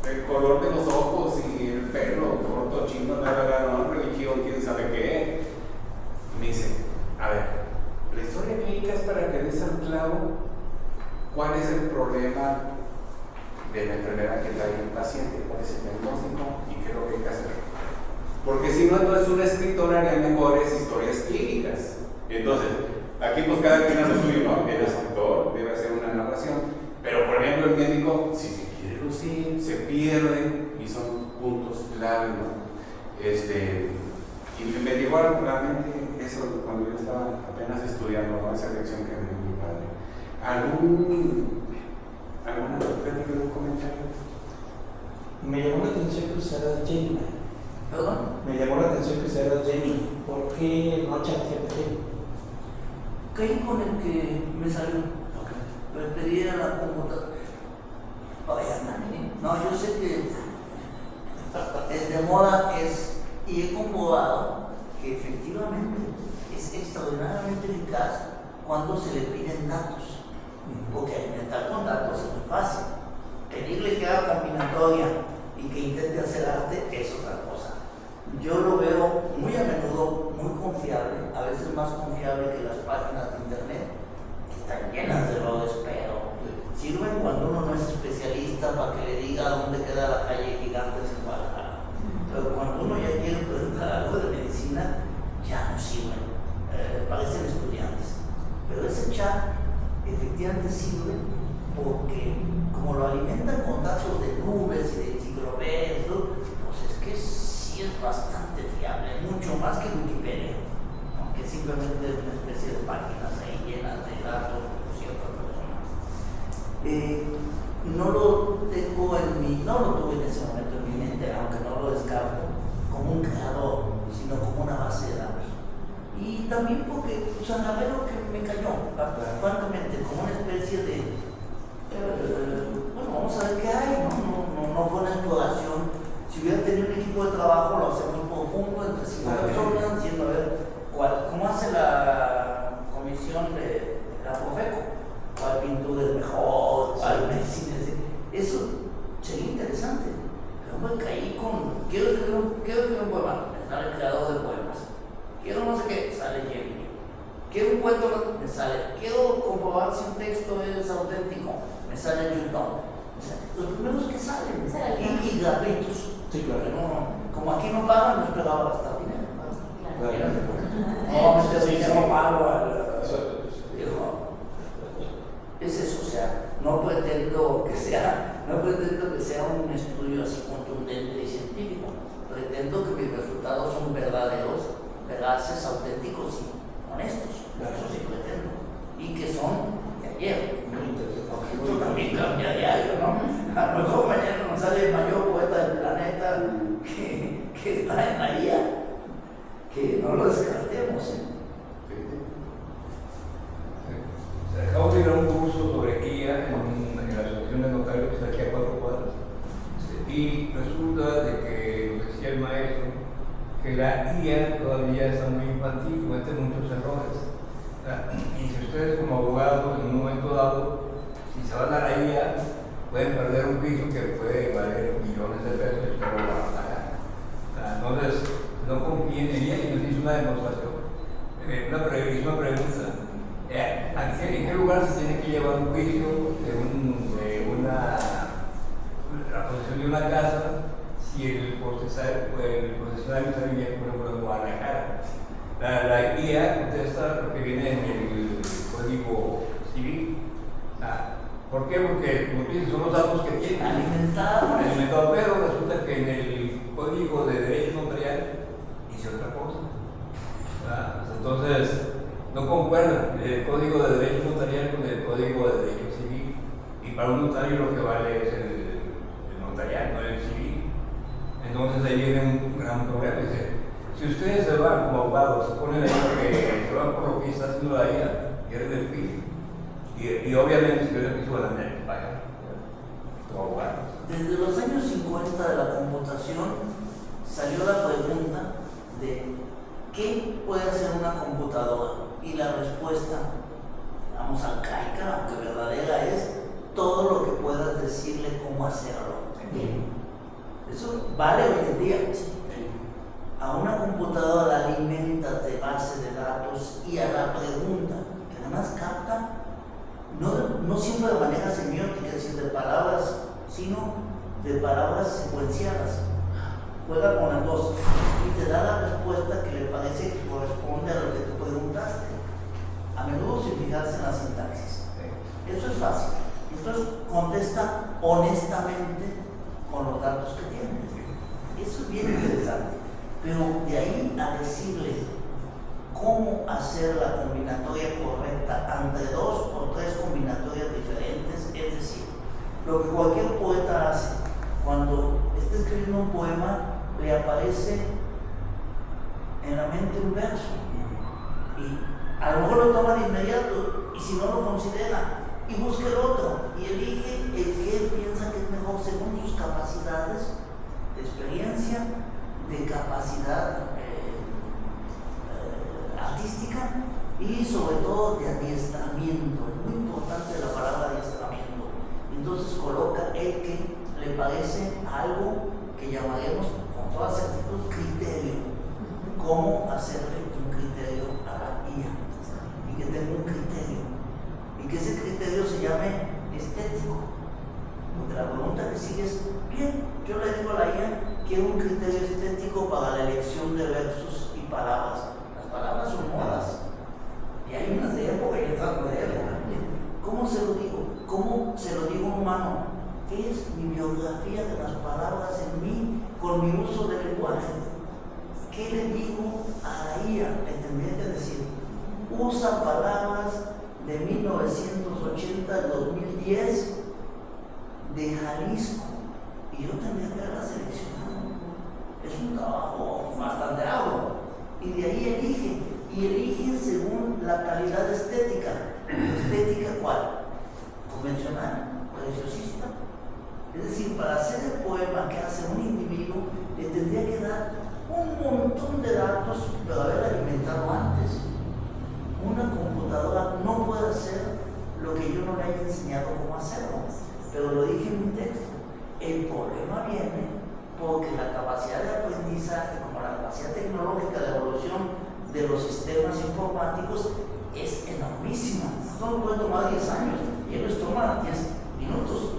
el color de los ojos y el pelo, corto, chino, no, religión, quién sabe qué. Me dice, a ver, la historia clínica es para que des al clavo cuál es el problema de la enfermedad que trae el paciente, cuál es el diagnóstico y qué es lo que hay que hacer. Porque si no, entonces un escritor haría mejores historias clínicas. Entonces, aquí pues cada quien hace lo suyo, ¿no? El escritor debe hacer una narración, pero por ejemplo el médico, si se quiere lucir, se pierde y son puntos clave, ¿no? Y me llegó realmente eso cuando yo estaba apenas estudiando, ¿no? Esa lección que me dio mi padre. ¿Alguna comentario? Me llamó la atención que usara Gemini. ¿Perdón? Me llamó la atención que usara Gemini. ¿Por qué no ChatGPT? Caí con el que me salió. Pedí a la computadora. No, yo sé que el de moda es, y he comprobado que efectivamente es extraordinariamente eficaz cuando se le piden datos. Porque alimentar con datos es muy fácil. Pedirle que haga combinatoria y que intente hacer arte es otra cosa. Yo lo veo muy a menudo muy confiable, a veces más confiable que las páginas de internet, que están llenas de errores, pero sirven cuando uno no es especialista para que le diga dónde queda la calle Gigantes en Guadalajara. Pero cuando uno ya quiere presentar algo de medicina, ya no sirven, parecen estudiantes. Pero ese chat efectivamente sirve porque como lo alimentan con datos de nubes y de enciclopedias, pues es que sí es bastante fiable, mucho más que Wikipedia, aunque simplemente es una especie de páginas ahí llenas de datos por cierta persona. No lo tengo no lo tuve en ese momento en mi mente, aunque no lo descarto como un creador, sino como una base de datos. Y también porque agarré lo que me cayó, francamente, como una especie de vamos a ver qué hay, no fue una exploración. Si hubiera tenido un equipo de trabajo, lo hacemos profundo, entre 5 personas, diciendo a ver cómo hace la comisión de la Profeco, cuál pintura es mejor, cuál medicina es. Eso sería interesante. Pero me caí con, quiero escribir un poema, me sale el creador de poemas. Quiero no sé qué, sale Gemini. Quiero un cuento, me sale. Quiero comprobar si un texto es auténtico, me sale Newton. O sea, los primeros que salen, Sale. y gratuitos. Sí, claro. Pero no, como aquí no pagan, no esperaba gastar dinero. Claro. No, me estoy diciendo malo al. Eso- Digo, es eso, o sea, no pretendo que sea un estudio así contundente y científico. Pretendo que mis resultados son verdaderos, veraces, auténticos y honestos. Eso sí pretendo. Y que son de ayer. Muy interesante. Porque esto también cambia a diario, ¿no? A lo mejor mañana nos sale el mayor poeta del planeta que está en la IA. Que no lo descartemos, ¿eh? Acabo de ir a un curso sobre guía en la Asociación de Notarios, que está aquí a 4 cuadras. Y resulta de que, lo decía el maestro, que la IA todavía está muy infantil, comete muchos errores. Y si ustedes como abogados en un momento dado, si se van a la IA, pueden perder un piso que puede valer millones de pesos y ustedes lo van a pagar. Entonces, no confíen en ella y nos hizo una demostración. Una pregunta. ¿En qué lugar se tiene que llevar un juicio de la posesión de una casa si el procesionario está viviendo, por ejemplo, en Guadalajara? La IA contesta lo que viene en el Código Civil. ¿Por qué? Porque, como tú dices, son los datos que tienen. Alimentado. Pero resulta que en el Código de Derecho Notarial dice otra cosa. Entonces, no concuerda el Código de Derecho Notarial con el Código de Derecho Civil. Y para un notario lo que vale es el notarial, no el civil. Entonces ahí viene un gran problema. Dice, si ustedes se van como abogados, se ponen ahí que se van por lo que está haciendo la IA, pierden el piso. Y obviamente si pierden el piso van a tener que pagar como abogados. Desde los años 50 de la computación salió la pregunta de ¿qué puede hacer una computadora? Y la respuesta, digamos arcaica, aunque verdadera, es todo lo que puedas decirle cómo hacerlo. Eso vale hoy en día. A una computadora la alimentas de base de datos y a la pregunta, que además capta, no siempre de manera semiótica, es decir, de palabras, sino de palabras secuenciadas. Juega con las dos y te da la respuesta que le parece que corresponde a lo que tú preguntaste. A menudo sin fijarse en la sintaxis. Eso es fácil. Entonces contesta honestamente con los datos que tiene. Eso es bien interesante. Pero de ahí a decirle cómo hacer la combinatoria correcta entre 2 o 3 combinatorias diferentes, es decir, lo que cualquier poeta hace cuando está escribiendo un poema, le aparece en la mente un verso y a lo mejor lo toma de inmediato y si no lo considera y busca el otro y elige el que él piensa que es mejor según sus capacidades de experiencia, de capacidad artística y sobre todo de adiestramiento. Es muy importante la palabra adiestramiento. Entonces coloca el que le parece algo que llamaremos con toda certitud criterio. ¿Cómo hacerle un criterio a la IA? Y que tenga un criterio. Y que ese criterio se llame estético. Porque la pregunta que sigue es, bien, yo le digo a la IA, quiero un criterio estético para la elección de versos y palabras. Las palabras son modas. Y hay unas de época y otras no de época. ¿Cómo se lo digo? ¿Cómo se lo digo a un humano? ¿Qué es mi biografía de las palabras en mí con mi uso del lenguaje? ¿Qué le digo a la IA? Le tendría que decir, usa palabras de 1980 al 2010 de Jalisco. Y yo tendría que haberla seleccionado. Es un trabajo bastante arduo. Y de ahí elige. Y elige según la calidad estética. ¿Estética cuál? Convencional, preciosista. Es decir, para hacer el poema que hace un individuo, le tendría que dar un montón de datos, pero haber alimentado antes. Una computadora no puede hacer lo que yo no le haya enseñado cómo hacerlo, pero lo dije en mi texto. El problema viene porque la capacidad de aprendizaje, como la capacidad tecnológica de evolución de los sistemas informáticos, es enormísima. Esto no puede tomar 10 años, y ellos toman 10 minutos.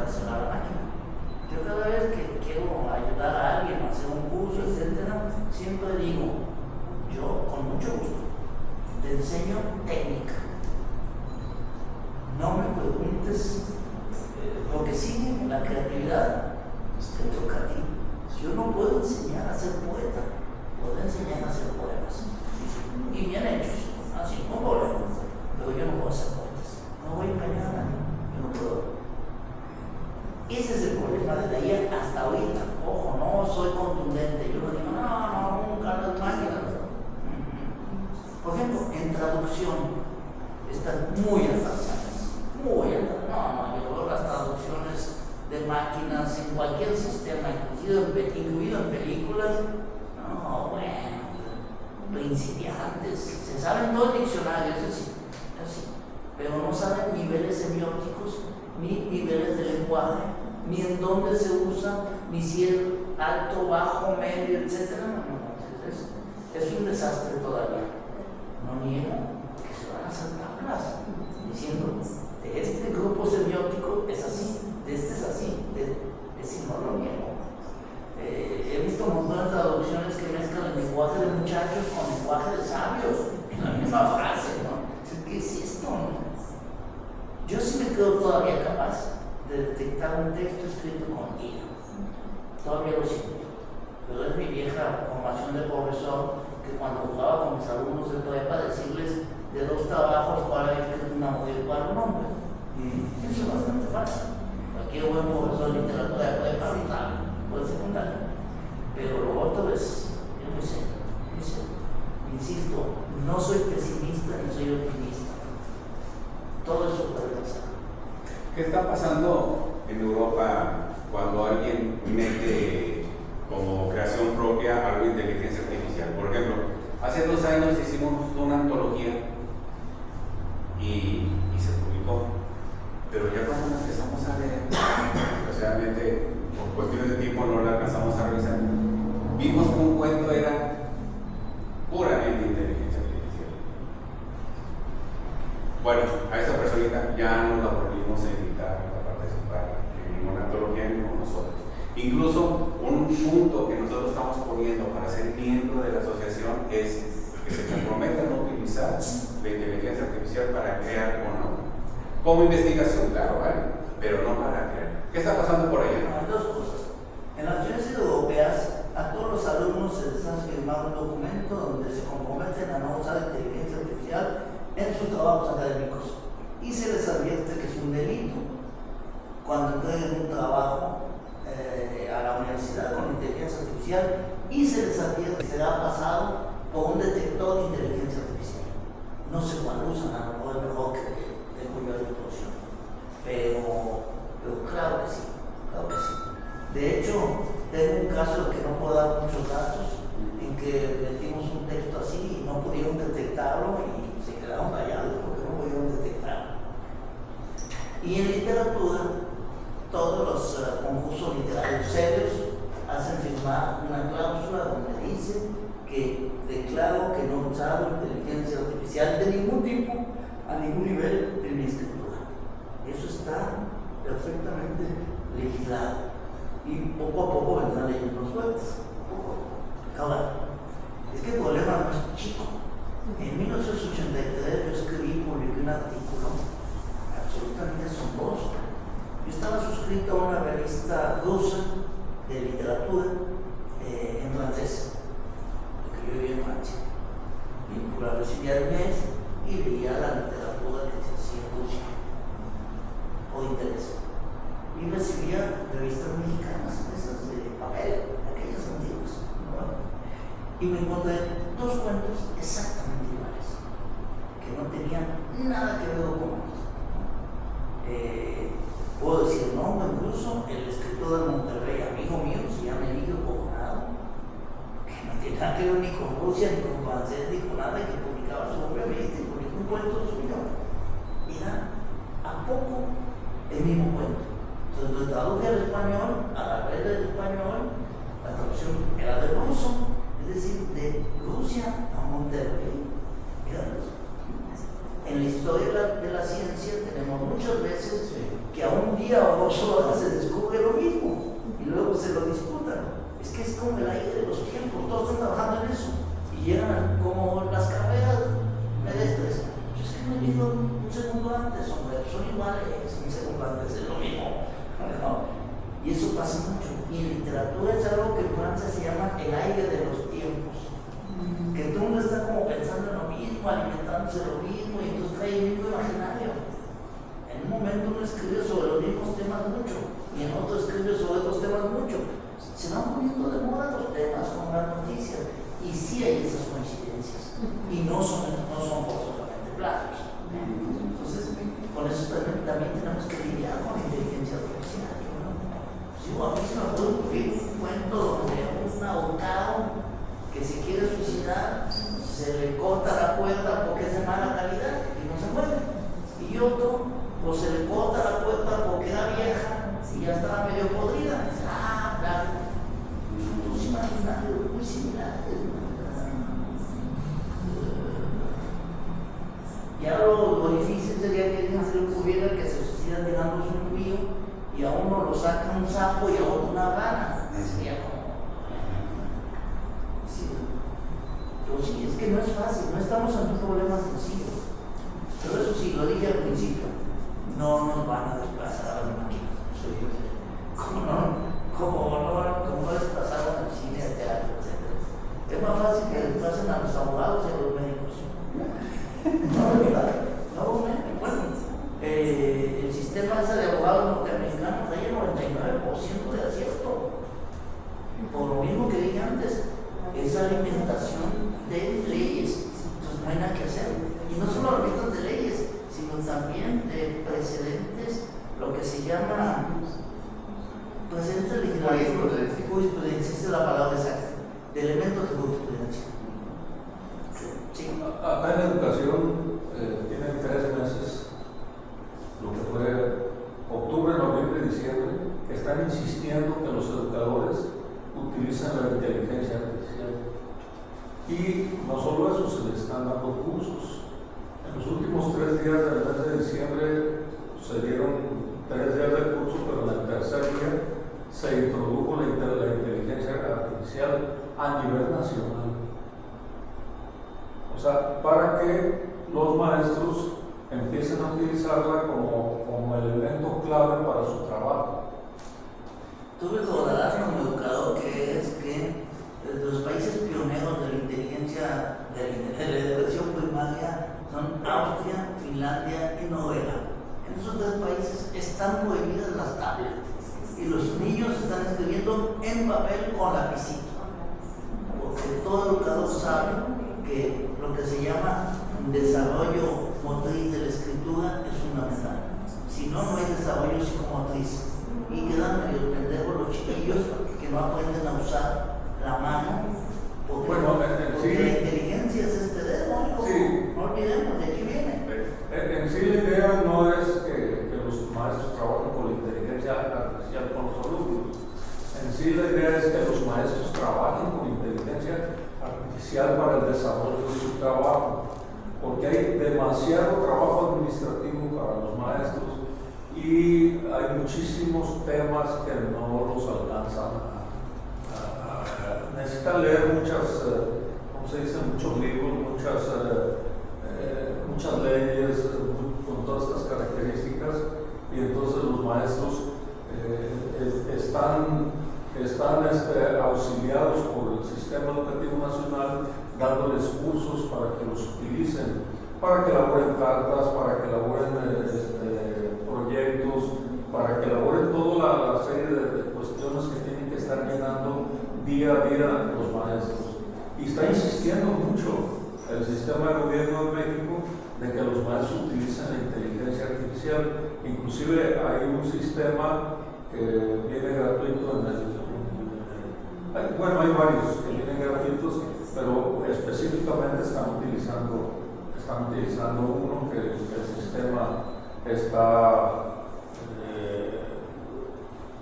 dejársela a la máquina. Yo cada vez que quiero ayudar a alguien a hacer un curso, etcétera, siempre digo, yo con mucho gusto te enseño técnica. No me preguntes lo que sigue, la creatividad, te toca a ti. Yo no puedo enseñar a ser poeta, puedo enseñar a hacer poemas. Y bien hechos, así, no problema. Pero yo no puedo hacer poetas, no voy a engañar a nadie, yo no puedo. Ese es el problema desde ahí hasta ahorita. Ojo, no soy contundente. Yo no digo, no, nunca las máquinas. Por ejemplo, en traducción están muy atrasadas. Muy atrasadas. No, yo veo las traducciones de máquinas en cualquier sistema, incluido en películas. No, bueno, principiantes. Se saben todo el diccionario, eso sí. Pero no saben niveles semióticos, ni niveles de lenguaje, ni en dónde se usa, ni si es alto, bajo, medio, etc. Es un desastre todavía. No niego que se van a hacer tablas diciendo de este grupo semiótico es así, de este es así, si no lo niego. He visto un montón de traducciones que mezclan el lenguaje de muchachos con el lenguaje de sabios en la misma frase, ¿no? ¿Qué es esto? Yo sí me creo todavía capaz de detectar un texto escrito con IA. Todavía lo siento. Pero es mi vieja formación de profesor que cuando jugaba con mis alumnos de prepa decirles de 2 trabajos cuál había escrito una mujer y cuál un hombre. Eso es bastante fácil. Cualquier buen profesor de literatura de prepa lo sabe, o de secundaria. Pero lo otro es muy serio. Insisto, no soy pesimista ni soy optimista. Todo eso puede pasar. ¿Qué está pasando en Europa cuando alguien mete como creación propia algo de inteligencia artificial? Por ejemplo, hace 2 años hicimos una antología y se publicó, pero ya cuando empezamos a leer, desgraciadamente por cuestiones de tiempo no la alcanzamos a revisar, vimos que un cuento era puramente inteligencia artificial. Bueno, a esta personita ya no la volvimos a invitar a participar en ninguna antología ni con nosotros. Incluso un punto que nosotros estamos poniendo para ser miembro de la asociación es que se comprometa a no utilizar la inteligencia artificial para crear o no. Como investigación, claro, vale, pero no para crear. ¿Qué está pasando por allá? Hay 2 cosas. En las naciones europeas, a todos los alumnos se les hace firmar un documento donde se comprometen a no usar inteligencia artificial en sus trabajos académicos y se les advierte que es un delito cuando entreguen un trabajo a la universidad con inteligencia artificial y se les advierte que será pasado por un detector de inteligencia artificial. No sé cuál usan, a lo mejor es mejor que tengo yo de introducción, pero claro que sí, claro que sí. De hecho, tengo un caso que no puedo dar muchos datos, en que metimos un texto así y no pudieron detectarlo y se quedaron callados porque no pudieron detectarlo. Y en literatura, todos los concursos literarios serios hacen firmar una cláusula donde dice que declaro que no he usado inteligencia artificial de ningún tipo a ningún nivel en mi escritura. Eso está perfectamente legislado y poco a poco vendrán leyes más fuertes. Ahora, es que el problema no es chico. En 1983 yo escribí y publiqué un artículo absolutamente asombroso. Yo estaba suscrito a una revista rusa de literatura en francés, porque yo vivía en Francia. Y la recibía al mes y leía la literatura que se hacía en Rusia, por interés. Y recibía revistas mexicanas, esas de papel, aquellas antiguas, ¿no? Y me encontré 2 cuentos exactamente iguales, que no tenían nada que ver con ellos. Puedo decir nombre, incluso el escritor de Monterrey, amigo mío, se llama Emilio Coronado, que no tiene nada que ver ni con Rusia, ni con francés, ni con nada, que publicaba su propia revista y publicó un cuento suyo. Era a poco el mismo cuento. Entonces lo traduje al español, agarré del español, la traducción era de ruso, es decir, de Rusia a Monterrey. En la historia de la ciencia tenemos muchas veces que a un día o 2 horas se descubre lo mismo y luego se lo disputan. Es que es como el aire de los tiempos, todos están trabajando en eso y llegan como las carreras pedestres. Pues es que no he visto un segundo antes, hombre, son iguales, un segundo antes es lo mismo, ¿no? Y eso pasa mucho. Y en literatura es algo que en Francia se llama el aire de los tiempos, que todo el mundo está como pensando en lo mismo, alimentándose de lo mismo, y entonces trae el mismo imaginario. En un momento uno escribe sobre los mismos temas mucho, y en otro escribe sobre otros temas mucho. Se van poniendo de moda los temas con las noticias, y sí hay esas coincidencias, y no son forzosamente plagios. Entonces, con eso también tenemos que lidiar con la inteligencia artificial, ¿no? Yo a mí se me puede ocurrir un cuento donde un ahorcado que se quiere suicidar se le corta la cuerda porque es de mala calidad y no se muere, y otro pues se le corta la cuerda porque era vieja y ya estaba medio podrida. Dice, claro, futuros imaginarios muy similares. Ya lo difícil sería que alguien se le ocurriera que se suicida tirándose un río y a uno lo saca un sapo y a otro una rana. Sería como... Pues sí, es que no es fácil, no estamos ante un problema sencillo. Pero eso sí, lo dije al principio, no nos van a desplazar a las máquinas. Como no desplazaron al cine, al teatro, etc. Es más fácil que desplacen a los abogados y a los médicos. No, bueno, el sistema ese de abogados norteamericanos trae el 99% de acierto. Por lo mismo que dije antes, es alimentación de leyes, entonces no hay nada que hacer. Y no solo alimentación de leyes, sino también de precedentes, lo que se llama precedentes legislativos, jurisprudencia, esa es la palabra exacta, de elementos de jurisprudencia. Sí. Acá en la educación tienen 3 meses, lo que fue octubre, noviembre y diciembre, que están insistiendo que los educadores utilizan la inteligencia artificial. Y no solo eso, se les están dando cursos. En los últimos 3 días del mes de diciembre se dieron 3 días de curso, pero en el tercer día se introdujo la inteligencia artificial a nivel nacional. O sea, para que los maestros empiecen a utilizarla como elemento clave para su trabajo. Tú recordarás como educador que los países pioneros de la inteligencia, de la educación primaria son Austria, Finlandia y Noruega. En esos 3 países están prohibidas las tablets y los niños están escribiendo en papel con lapicito, porque todo educador sabe que lo que se llama desarrollo motriz de la escritura es fundamental. Si no, no hay desarrollo psicomotriz y quedan medio pendejos los chiquillos que no aprenden a usar la mano, porque la inteligencia es este dedo, sí. No olvidemos, de aquí viene. En sí la idea no es que los maestros trabajen con la inteligencia artificial con los alumnos. En sí la idea es que los maestros trabajen con inteligencia artificial para el desarrollo de su trabajo, porque hay demasiado trabajo administrativo para los maestros y hay muchísimos temas que no los alcanzan necesitan leer muchas, ¿cómo se dice? Muchos libros, muchas leyes con todas estas características, y entonces los maestros están auxiliados por el Sistema Educativo Nacional, dándoles cursos para que los utilicen, para que elaboren cartas, para que elaboren proyectos, para que elaboren toda la serie de cuestiones que tienen que estar llenando día a día los maestros. Y está insistiendo mucho el sistema de gobierno de México de que los maestros utilicen la inteligencia artificial. Inclusive hay un sistema que viene gratuito bueno, hay varios que vienen gratuitos, pero específicamente están utilizando uno que el sistema está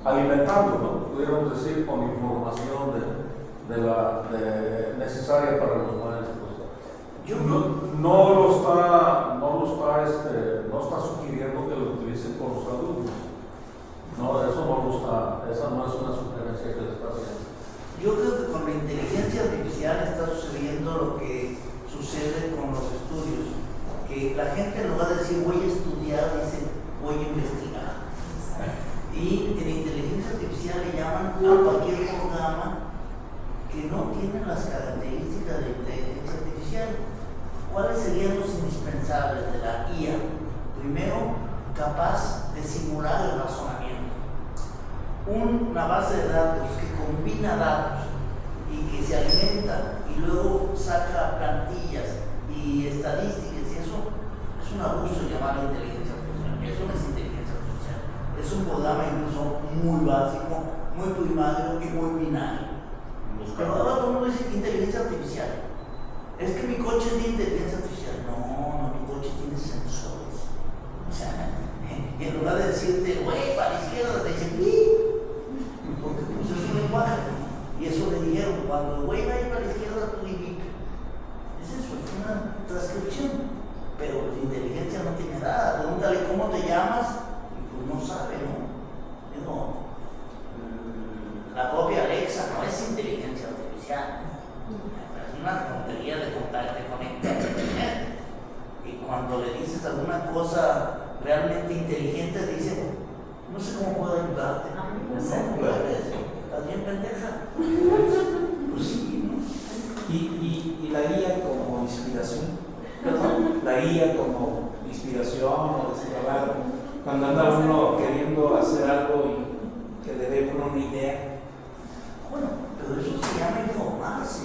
alimentando, ¿no? Pudiéramos decir, con información necesaria para los maestros. No está sugiriendo que lo utilicen utilice por los alumnos. No, eso no gusta, esa no es una sugerencia que les está haciendo. Yo creo que con la inteligencia artificial está sucediendo lo que sucede con los estudios, que la gente en lugar de decir voy a estudiar, dice voy a investigar. Y en inteligencia artificial le llaman a cualquier programa que no tiene las características de inteligencia artificial. ¿Cuáles serían los indispensables de la IA? Primero, capaz de simular el razonamiento. Una base de datos que combina datos y que se alimenta y luego saca plantillas y estadísticas, y eso es un abuso llamar inteligencia artificial. Eso no es inteligencia artificial. Es un programa incluso muy básico, muy primario y muy binario. Pero ahora todo el mundo dice inteligencia artificial. Es que mi coche tiene inteligencia artificial. No, tu coche tiene sensores. O sea, en lugar de decirte, güey, para la izquierda, te dicen, ¡pi! Porque pues es un lenguaje, ¿no? Y eso le dijeron, cuando el güey va a ir para la izquierda, tú di. Es eso, es una transcripción. Pero la inteligencia no tiene nada. Pregúntale cómo te llamas, y pues no sabe, ¿no? Digo, la propia Alexa no es inteligencia artificial. Es una tontería de conectar a internet. Y cuando le dices alguna cosa realmente inteligente, dice, no sé cómo puedo ayudarte. No puedes, estás bien pendeja. Pues sí, ¿no? Y la guía como inspiración. ¿Perdón? La guía como inspiración o destrabar. Cuando anda uno queriendo hacer algo y que le dé uno una idea. Bueno, pero eso se llama informarse.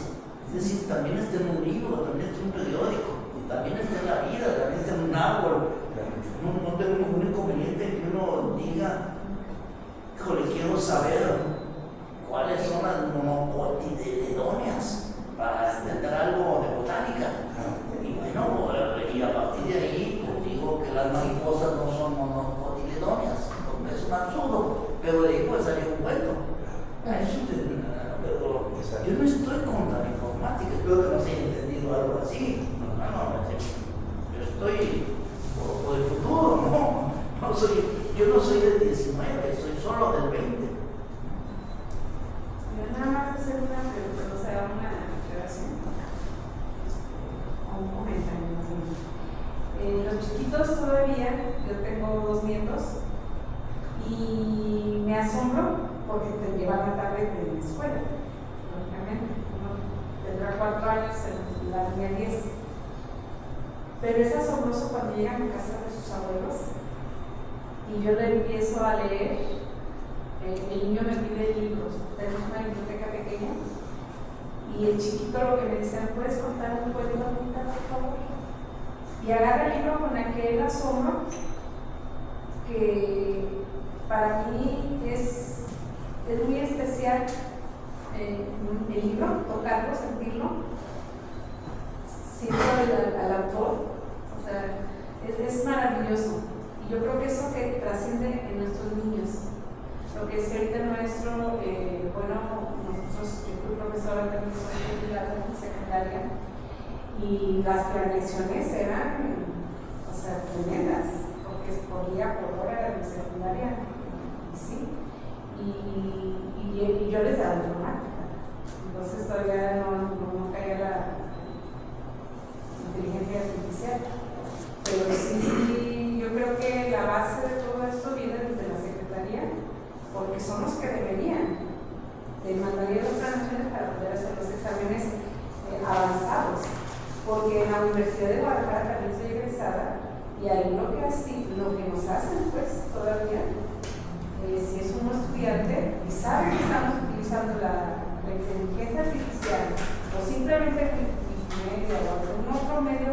Es decir, también está en un libro, también está en un periódico, también está en la vida, también está en un árbol. No tengo ningún inconveniente en que uno diga, híjole, quiero saber cuáles son las monocotiledonias para entender algo de botánica. Y bueno, y a partir de ahí, pues digo que las mariposas no son monocotiledonias, porque es un absurdo, pero de ahí puede salir un cuento. Pero yo no estoy contra la informática, espero que no se haya entendido algo así. Yo estoy por el futuro, yo no soy del 19, soy solo del 20. Yo nada más hacer una pregunta, o sea, una aclaración o un comentario más o menos. Los chiquitos todavía, yo tengo 2 nietos y me asombro porque te llevan la tablet de la escuela, lógicamente. Uno tendrá 4 años, la niña 10. Pero es asombroso cuando llegan a casa de sus abuelos y yo le empiezo a leer. El niño me pide libros, tenemos una biblioteca pequeña y el chiquito lo que me dice, ¿me puedes contar un cuento ahorita, por favor? Y agarra el libro con aquel asombro que para mí es muy especial, el libro, tocarlo, sentirlo, siento al autor, o sea, es maravilloso. Y yo creo que eso que trasciende en nuestros niños. Lo que es ahorita el maestro, bueno, nosotros, yo fui profesora también, soy jubilada en secundaria, y las planeaciones eran, o sea, tremendas, porque por día, por hora en secundaria, sí, y yo les daba informática, entonces todavía no caía la inteligencia artificial, pero sí, yo creo que la base de todo esto viene desde la secretaría, porque son los que deberían de mandaría las planeaciones para poder hacer los exámenes avanzados, porque en la Universidad de Guadalajara también soy egresada y ahí lo que nos hacen pues todavía, si es un estudiante y sabe que estamos utilizando la inteligencia artificial o simplemente Wikimedia o algún otro medio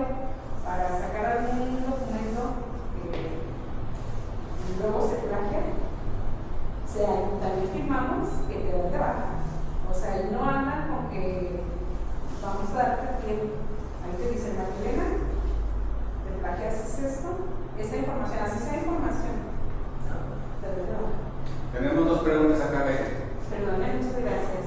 para sacar algún documento y luego se plagia. O sea, también firmamos que te dan de baja. O sea, y no andan con que vamos a darte tiempo. Ahí te dicen, Magdalena, te plagias esta información, así sea información. Tenemos 2 preguntas acá, Perdón, muchas gracias.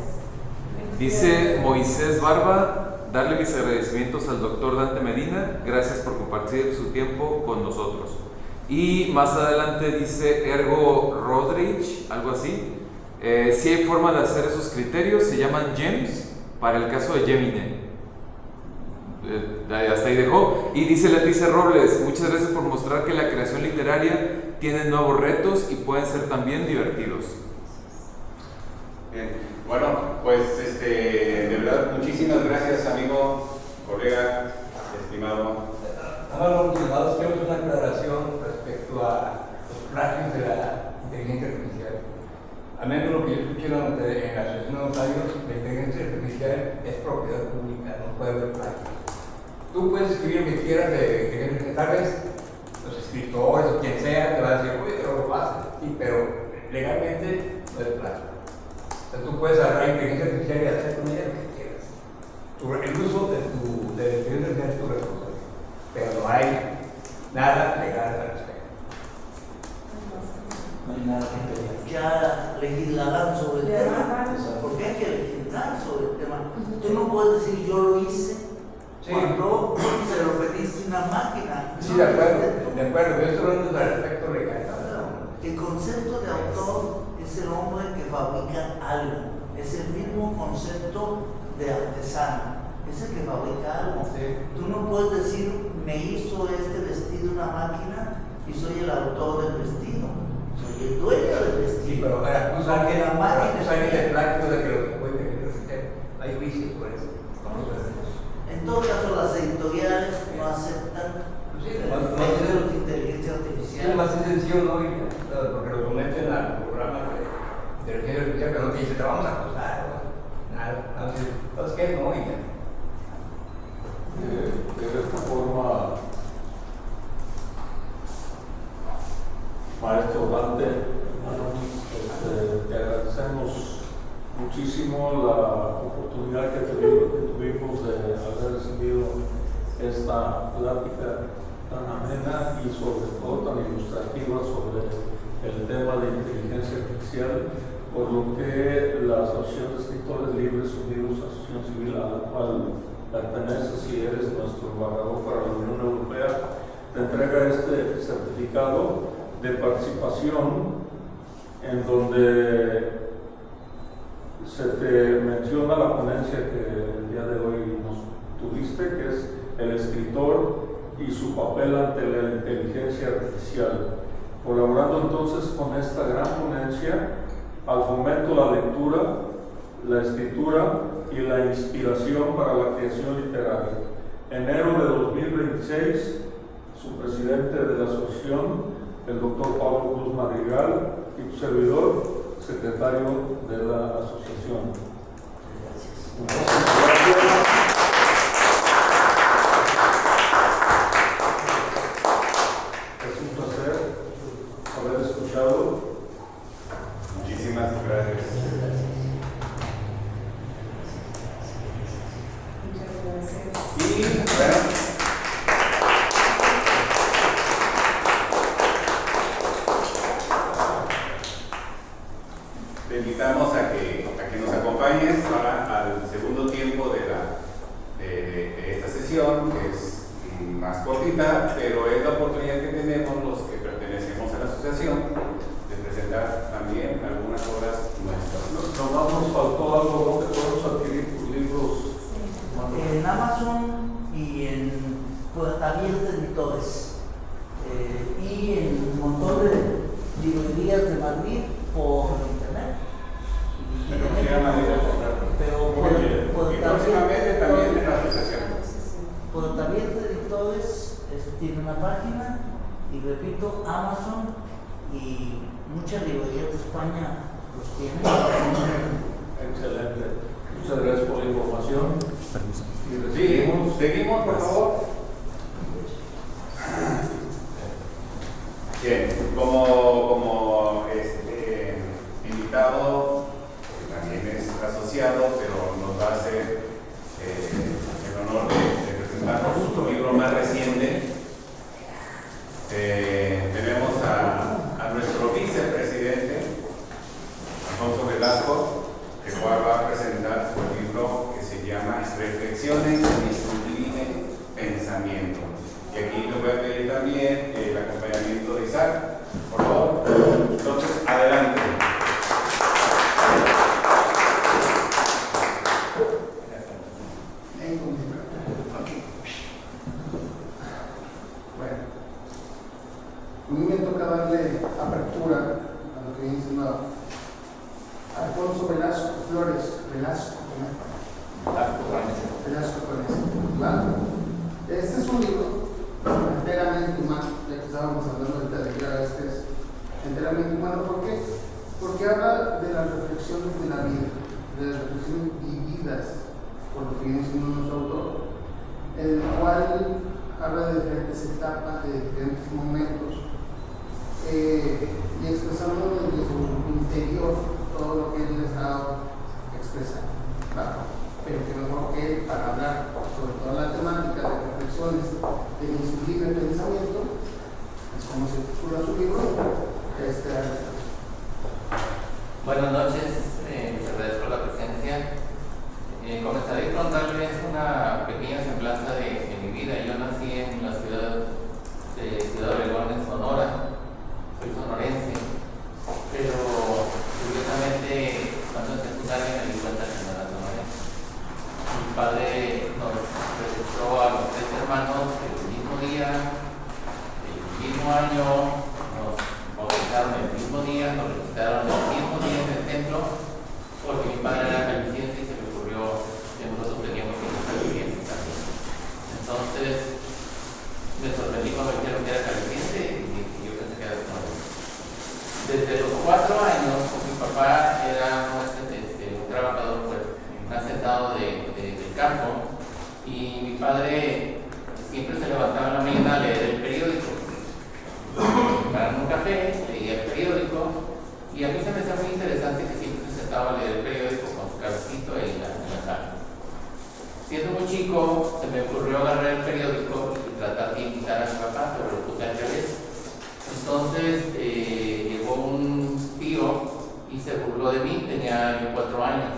Dice Moisés Barba, darle mis agradecimientos al doctor Dante Medina, gracias por compartir su tiempo con nosotros. Y más adelante dice Ergo Rodrich, algo así. Si hay forma de hacer esos criterios, se llaman GEMS para el caso de Gemini. Hasta ahí dejó. Y dice Leticia Robles, muchas gracias por mostrar que la creación literaria tiene nuevos retos y pueden ser también divertidos. Bien. Bueno, pues de verdad, muchísimas gracias, amigo, colega, estimado. Ahora, estimados, quiero hacer una aclaración respecto a los plagios de la inteligencia artificial. A menos lo que yo escuché en la Asociación de Notarios, la inteligencia artificial es propiedad pública, no puede haber plagio. Tú puedes escribir lo que quieras de tal vez los escritores o quien sea te va a decir, uy, pero lo pasa. Sí, pero legalmente no es plagio. O sea, tú puedes agarrar inteligencia artificial y hacer con ella lo que quieras. El uso de la inteligencia artificial es tu responsabilidad, pero no hay nada legal al respecto. No hay nada que impedir. Ya legislarán sobre el tema, porque hay que legislar sobre el tema. Tú no puedes decir yo lo hice cuando se lo pediste a una máquina. Sí, de acuerdo, yo estoy hablando del aspecto legal. El concepto de autor es el hombre que fabrica algo, es el mismo concepto de artesano, es el que fabrica algo. Sí. Tú no puedes decir me hizo este vestido una máquina y soy el autor del vestido, soy el dueño del vestido. Sí, pero ahora tú sabes que la máquina el plagio de que lo que puede tener hay juicios por eso. Vamos a ver eso. En todo caso, las editoriales no aceptan métodos de inteligencia artificial. Es más sencillo, ¿no? Porque lo someten al programa de inteligencia artificial, pero no te dice, te vamos a acosar, nada. Entonces, ¿qué? No, y ya. De esta forma, maestro Dante, te agradecemos muchísimo la oportunidad que tuvimos de haber recibido esta plática tan amena y sobre todo tan ilustrativa sobre el tema de inteligencia artificial, por lo que la Asociación de Escritores Libres Unidos, Asociación Civil a la cual perteneces y eres nuestro embajador para la Unión Europea, te entrega este certificado de participación en donde se te menciona la ponencia que el día de hoy nos tuviste, que es el escritor y su papel ante la inteligencia artificial, colaborando entonces con esta gran ponencia al fomento la lectura, la escritura y la inspiración para la creación literaria. Enero de 2026, su presidente de la asociación, el doctor Pablo Cruz Madrigal, y tu servidor, secretario de la asociación. Gracias. Es un placer haber escuchado. Muchísimas gracias. Muchas gracias. Y bueno, te invitamos a que nos acompañes al segundo tiempo de esta sesión, que es más cortita, pero es la oportunidad que tenemos los que pertenecemos a la asociación de presentar también algunas obras nuestras. Nos faltó algo, ¿dónde podemos adquirir tus libros? En Amazon y en Puertabierta Editores y en un montón de librerías de Madrid por internet. Pero se llama y próximamente también en la asociación. Puertabierta Editores tiene una página y repito, Amazon y muchas librerías de España los tienen. Excelente. Muchas gracias por la información. Sí, seguimos, por favor. Bien, como invitado, que también es asociado, pero nos va a hacer el honor de presentarnos su libro más reciente. Tenemos a nuestro vicepresidente, Alfonso Velasco, el cual va a presentar su libro que se llama Reflexiones en mi sublime pensamiento. Y aquí les voy a pedir también el acompañamiento de Velasco Conesa. ¿Vale? Este es un libro enteramente humano, ya que estábamos hablando ahorita de que este es enteramente humano. ¿Por qué? Porque habla de las reflexiones de la vida, de las reflexiones vividas por lo que viene siendo nuestro autor, el cual habla de diferentes etapas, de diferentes momentos, y expresando desde su interior todo lo que él estaba expresando. ¿Vale? Pero que mejor que él para hablar sobre toda la temática de reflexiones de su libre pensamiento, es como se titula su libro. Buenas noches, les agradezco la presencia. Comenzaré a contarles una pequeña semblanza de mi vida. Yo nací en la ciudad de Ciudad Obregón, en Sonora. Soy sonorense, pero curiosamente cuando en secundaria me di cuenta que no era sonorense. Mi padre nos registró a los 3 hermanos el mismo día, el mismo año, nos bautizaron el mismo día, nos registraron el mismo día en el templo, porque mi padre era caliciense y se le ocurrió que nosotros teníamos que ser calicienses también. Entonces me sorprendí cuando me dijeron que era caliciense y yo pensé que era sonorense. Desde los 4 años, mi papá era un trabajador, pues, un asentado del campo, y mi padre siempre se levantaba en la mañana a leer el periódico. Prepararon un café, leía el periódico, y a mí se me hacía muy interesante que siempre se sentaba a leer el periódico con su cafecito en la sala. Siendo muy chico, se me ocurrió agarrar el periódico y tratar de imitar a mi papá, pero lo puse al revés. Entonces llegó un tío y se burló de mí, tenía yo 4 años.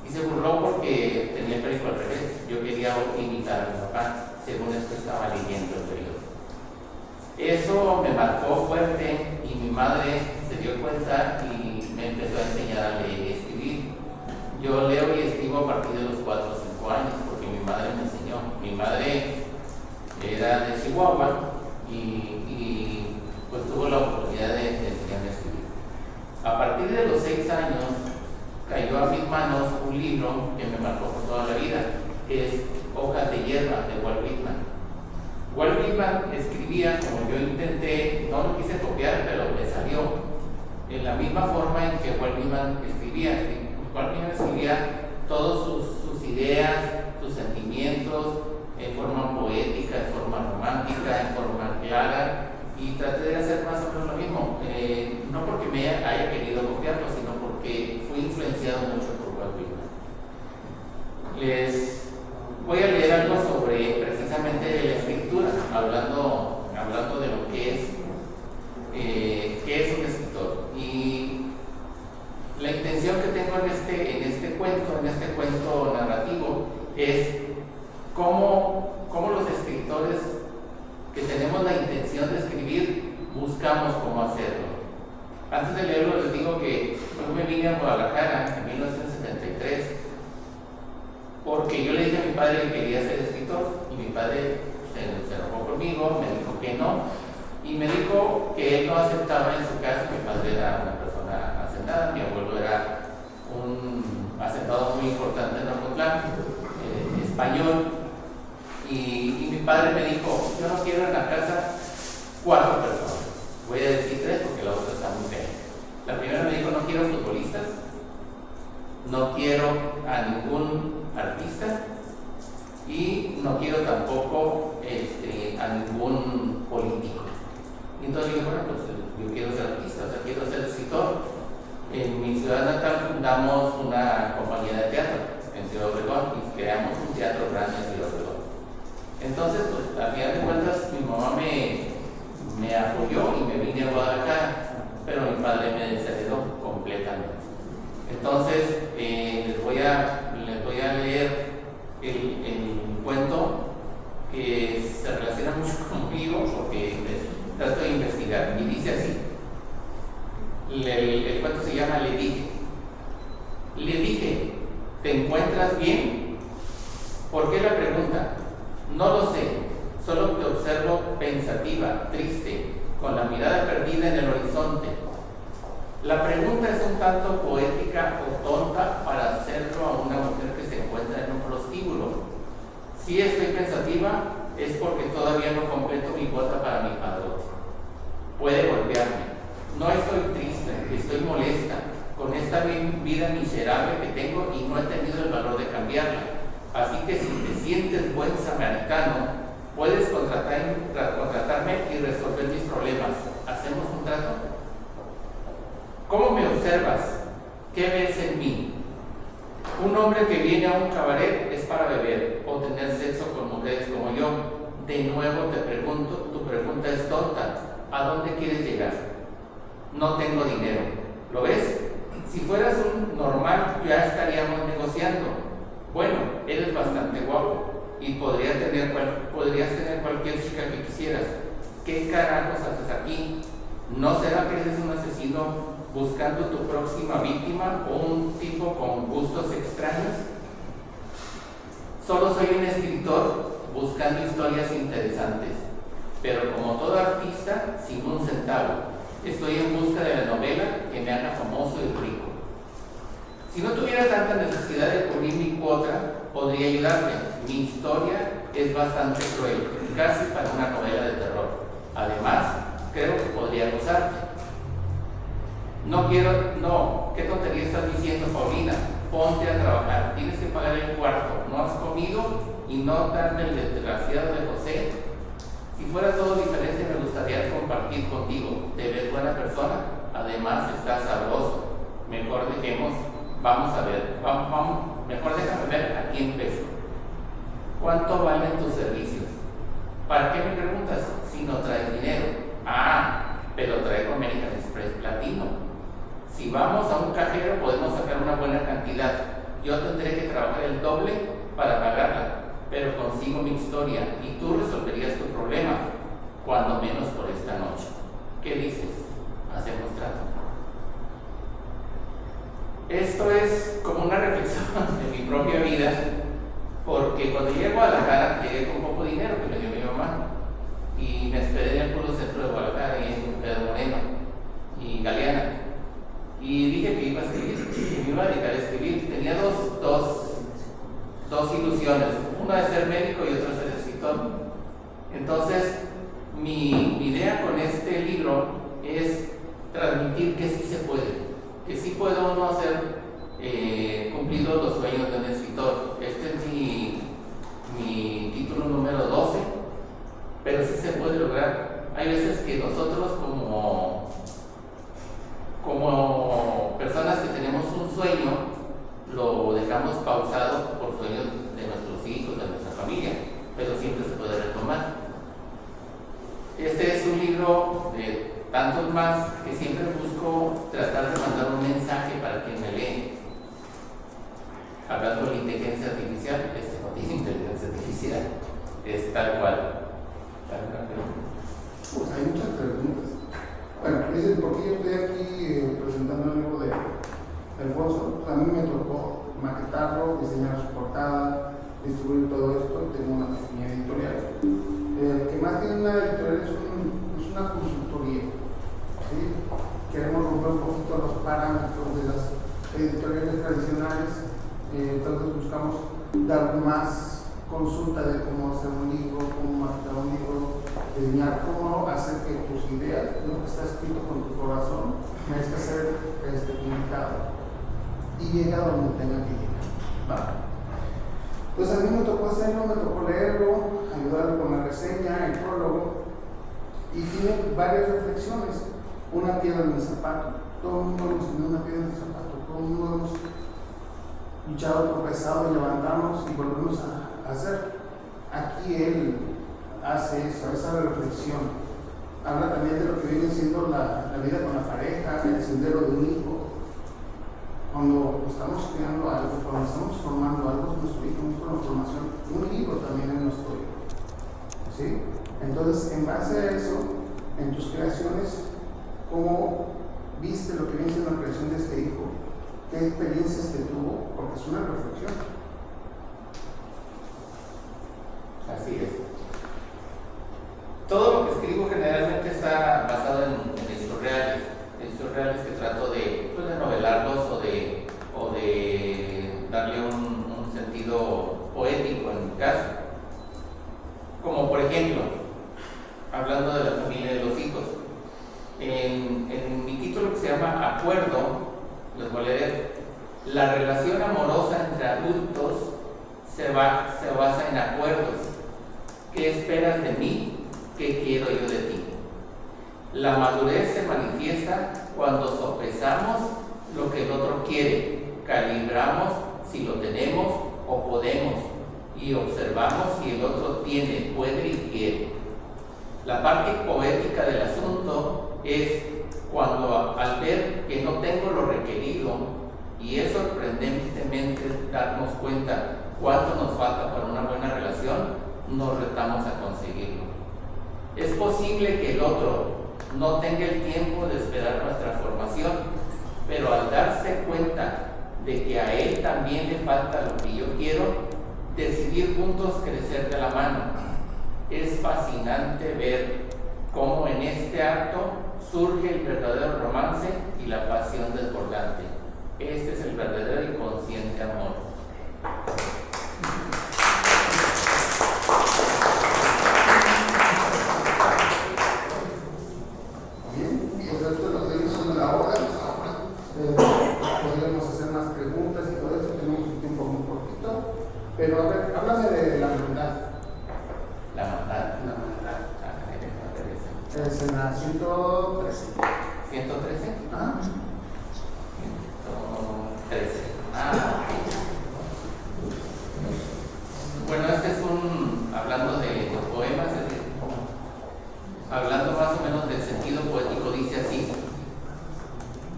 Y se burló porque tenía el periódico al revés. Yo quería imitar a mi papá, según esto estaba leyendo el periódico. Eso me marcó fuerte y mi madre se dio cuenta y me empezó a enseñar a leer y escribir. Yo leo y escribo a partir de los 4 o 5 años porque mi madre me enseñó. Mi madre era de Chihuahua y pues tuvo la oportunidad de enseñarme a escribir. A partir de los 6 años cayó a mis manos un libro que me marcó por toda la vida, que es Hojas de Hierba, de Walt Whitman. Walt Whitman escribía como yo intenté, no lo quise copiar, pero me salió en la misma forma en que Walt Whitman escribía. Walt Whitman escribía todas sus ideas, sus sentimientos en forma poética, en forma romántica, en forma clara, y traté de hacer más o menos lo mismo, no porque me haya querido copiarlo, sino porque fui influenciado mucho por Walt Whitman. Les voy a leer algo sobre precisamente la escritura, hablando de lo que es un escritor. Y la intención que tengo en este cuento narrativo, es cómo los escritores que tenemos la intención de escribir buscamos cómo hacerlo. Antes de leerlo les digo que yo me vine a Guadalajara en 1973 porque yo le dije a mi padre que quería ser escritor y mi padre se enojó conmigo, me dijo que no y me dijo que él no aceptaba en su casa. Mi padre era una persona asentada, mi abuelo era un asentado muy importante en Ocotlán, español. Y mi padre me dijo, yo no quiero en la casa 4 personas. Voy a decir 3 porque la otra está muy fea. La primera me dijo, no quiero futbolistas, no quiero a ningún artista y no quiero tampoco a ningún político. Y entonces dije, bueno, pues yo quiero ser artista, o sea, quiero ser escritor. En mi ciudad natal fundamos una compañía de teatro en Ciudad Obregón y creamos un teatro grande en Ciudad Obregón. Entonces, pues, a final de cuentas, mi mamá me apoyó y me vine a Guadalajara, pero mi padre me desheredó completamente. Entonces, les voy a leer el cuento que se relaciona mucho conmigo porque trato de investigar. Y dice así: el cuento se llama Le dije. Le dije, ¿te encuentras bien? ¿Por qué la pregunta? No lo sé, solo te observo pensativa, triste, con la mirada perdida en el horizonte. La pregunta es un tanto poética o tonta para ser Si estoy pensativa, es porque todavía no completo mi cuota para mi padrote. Puede golpearme. No estoy triste, estoy molesta con esta vida miserable que tengo y no he tenido el valor de cambiarla. Así que si te sientes buen samaritano, puedes contratarme y resolver mis problemas. ¿Hacemos un trato? ¿Cómo me observas? ¿Qué ves en mí? Un hombre que viene a un cabaret es para beber o tener sexo con mujeres como yo. De nuevo te pregunto, tu pregunta es tonta. ¿A dónde quieres llegar? No tengo dinero. ¿Lo ves? Si fueras un normal, ya estaríamos negociando. Bueno, eres bastante guapo y podrías tener cualquier chica que quisieras. ¿Qué carajos haces aquí? ¿No será que eres un asesino buscando tu próxima víctima o un tipo con gustos extraños? Solo soy un escritor buscando historias interesantes, pero como todo artista, sin un centavo. Estoy en busca de la novela que me haga famoso y rico. Si no tuviera tanta necesidad de cubrir mi cuota, podría ayudarte. Mi historia es bastante cruel, casi para una novela de terror. Además, creo que podría gozarte. No, ¿qué tontería estás diciendo, Paulina? Ponte a trabajar, tienes que pagar el cuarto, no has comido y no darme el desgraciado de José. Si fuera todo diferente, me gustaría compartir contigo. Te ves buena persona, además estás sabroso. Mejor dejemos, vamos a ver, mejor déjame ver a quién peso. ¿Cuánto valen tus servicios? ¿Para qué me preguntas si no traes dinero? Ah, pero traigo American Express Platino. Si vamos a un cajero podemos sacar una buena cantidad. Yo tendré que trabajar el doble para pagarla, pero consigo mi historia y tú resolverías tu problema, cuando menos por esta noche. ¿Qué dices? ¿Hacemos trato? Esto es como una reflexión de mi propia vida, porque cuando llegué a Guadalajara llegué con poco dinero que me dio mi mamá y me esperé en el puro centro de Guadalajara, y en Pedro Moreno y Galeana, y dije que iba a escribir, que me iba a dedicar a escribir. Tenía dos ilusiones, una de ser médico y otra de ser escritor. Entonces mi idea con este libro es transmitir que sí se puede, que sí puede uno hacer cumplidos los sueños de un escritor. Este es mi título número 12, pero sí se puede lograr. Hay veces que nosotros como personas que tenemos un sueño, lo dejamos pausado por sueños de nuestros hijos, de nuestra familia, pero siempre se puede retomar. Este es un libro de tantos más que siempre busco tratar de mandar un mensaje para quien me lee. Hablando de la inteligencia artificial, no tiene inteligencia artificial, es tal cual. Pues hay muchas preguntas. Bueno, dicen, ¿por qué yo estoy aquí presentando el libro de Alfonso? Pues a mí me tocó maquetarlo, diseñar su portada, distribuir todo esto. Tengo una pequeña editorial. Que más que una editorial es una consultoría. ¿Sí? Queremos romper un poquito los parámetros de las editoriales tradicionales. Entonces buscamos dar más consulta de cómo hacer un libro, cómo maquetar un libro, diseñar cómo hacer que tus ideas, lo que está escrito con tu corazón, merezca ser publicado y llegue a donde tenga que llegar. ¿Va? Pues a mí me tocó hacerlo, me tocó leerlo, ayudarlo con la reseña, el prólogo, y tiene varias reflexiones. Una piedra en el zapato. Todo el mundo hemos tenido una piedra en el zapato, todo el mundo hemos luchado, tropezado y levantamos y volvemos a hacer. Aquí él hace eso, esa reflexión. Habla también de lo que viene siendo la vida con la pareja, el sendero de un hijo. Cuando estamos creando algo, cuando estamos formando algo, es nuestro hijo, nuestra formación. Un libro también es nuestro hijo. ¿Sí? Entonces, en base a eso, en tus creaciones, ¿cómo viste lo que viene siendo la creación de este hijo? ¿Qué experiencias te tuvo? Porque es una reflexión. Así es. Todo lo que escribo generalmente está basado en hechos reales que trato de novelarlos o de darle un sentido poético en mi caso. capítulo que se llama Acuerdo, les voy a leer. La relación amorosa entre adultos se basa en acuerdos. ¿Qué esperas de mí? ¿Qué quiero yo de ti? La madurez se manifiesta cuando sopesamos lo que el otro quiere, calibramos si lo tenemos o podemos y observamos si el otro tiene, puede y quiere. La parte poética del asunto es cuando al ver que no tengo lo requerido y es sorprendentemente darnos cuenta cuánto nos falta para una buena relación, nos retamos a conseguirlo. Es posible que el otro no tenga el tiempo de esperar nuestra formación, pero al darse cuenta de que a él también le falta lo que yo quiero, decidir juntos crecer de la mano. Es fascinante ver cómo en este acto surge el verdadero romance y la pasión desbordante. Este es el verdadero y consciente amor. Bien, pues esto es lo que hizo la hora. Podríamos hacer más preguntas y todo eso, tenemos un tiempo muy cortito. Pero a ver, háblame de la maldad. La maldad. La maldad. Es en la 113. ¿113? Ah. 113. Bueno, este es hablando de poemas, es decir, hablando más o menos del sentido poético, dice así: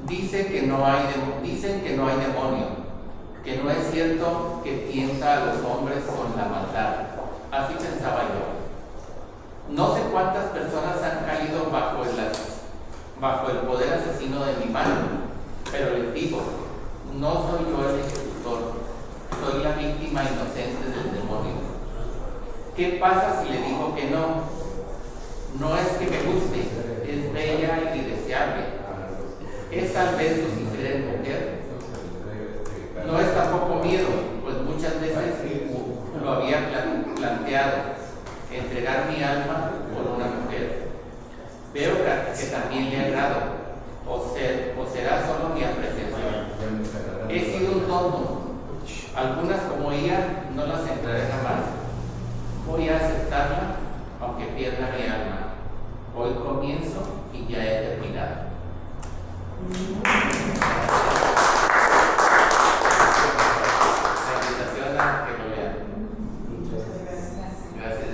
dicen que no hay demonio, que no es cierto que tienta a los hombres con la maldad. Así pensaba yo. No sé cuántas personas han caído bajo el poder asesino de mi mano, pero les digo, no soy yo el ejecutor, soy la víctima inocente del demonio. ¿Qué pasa si le digo que no? No es que me guste, es bella y deseable. Es tal vez Lucifer en mujer. No es tampoco miedo, pues muchas veces lo había planteado, entregar mi alma por una mujer. Veo que también le agrado, o será solo mi apreciación. He sido un tonto. Algunas como ella no las entraré jamás. Voy a aceptarla aunque pierda mi alma. Hoy comienzo y ya he terminado. La invitación a que lo vean. Gracias.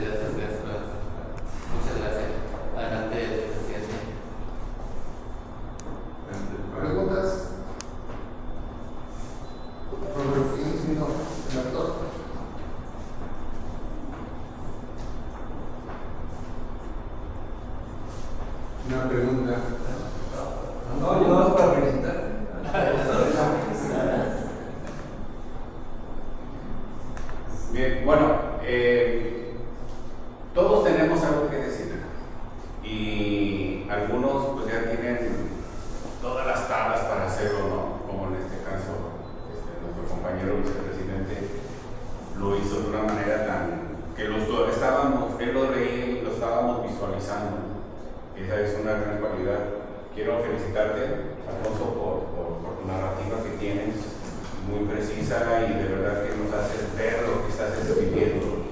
Muchas gracias. Adelante, presidente. ¿Preguntas? Robert King, no, el actor. Una pregunta. No, yo no para felicitar. Bien, bueno, todos tenemos algo que decir y algunos pues ya tienen todas las tablas para hacerlo, ¿no? Como en este caso nuestro compañero vicepresidente lo hizo de una manera tan que él lo leía y lo estábamos visualizando. Esa es una gran cualidad. Quiero felicitarte, Alfonso, por tu narrativa que tienes, muy precisa y de verdad que nos hace ver lo que estás escribiendo.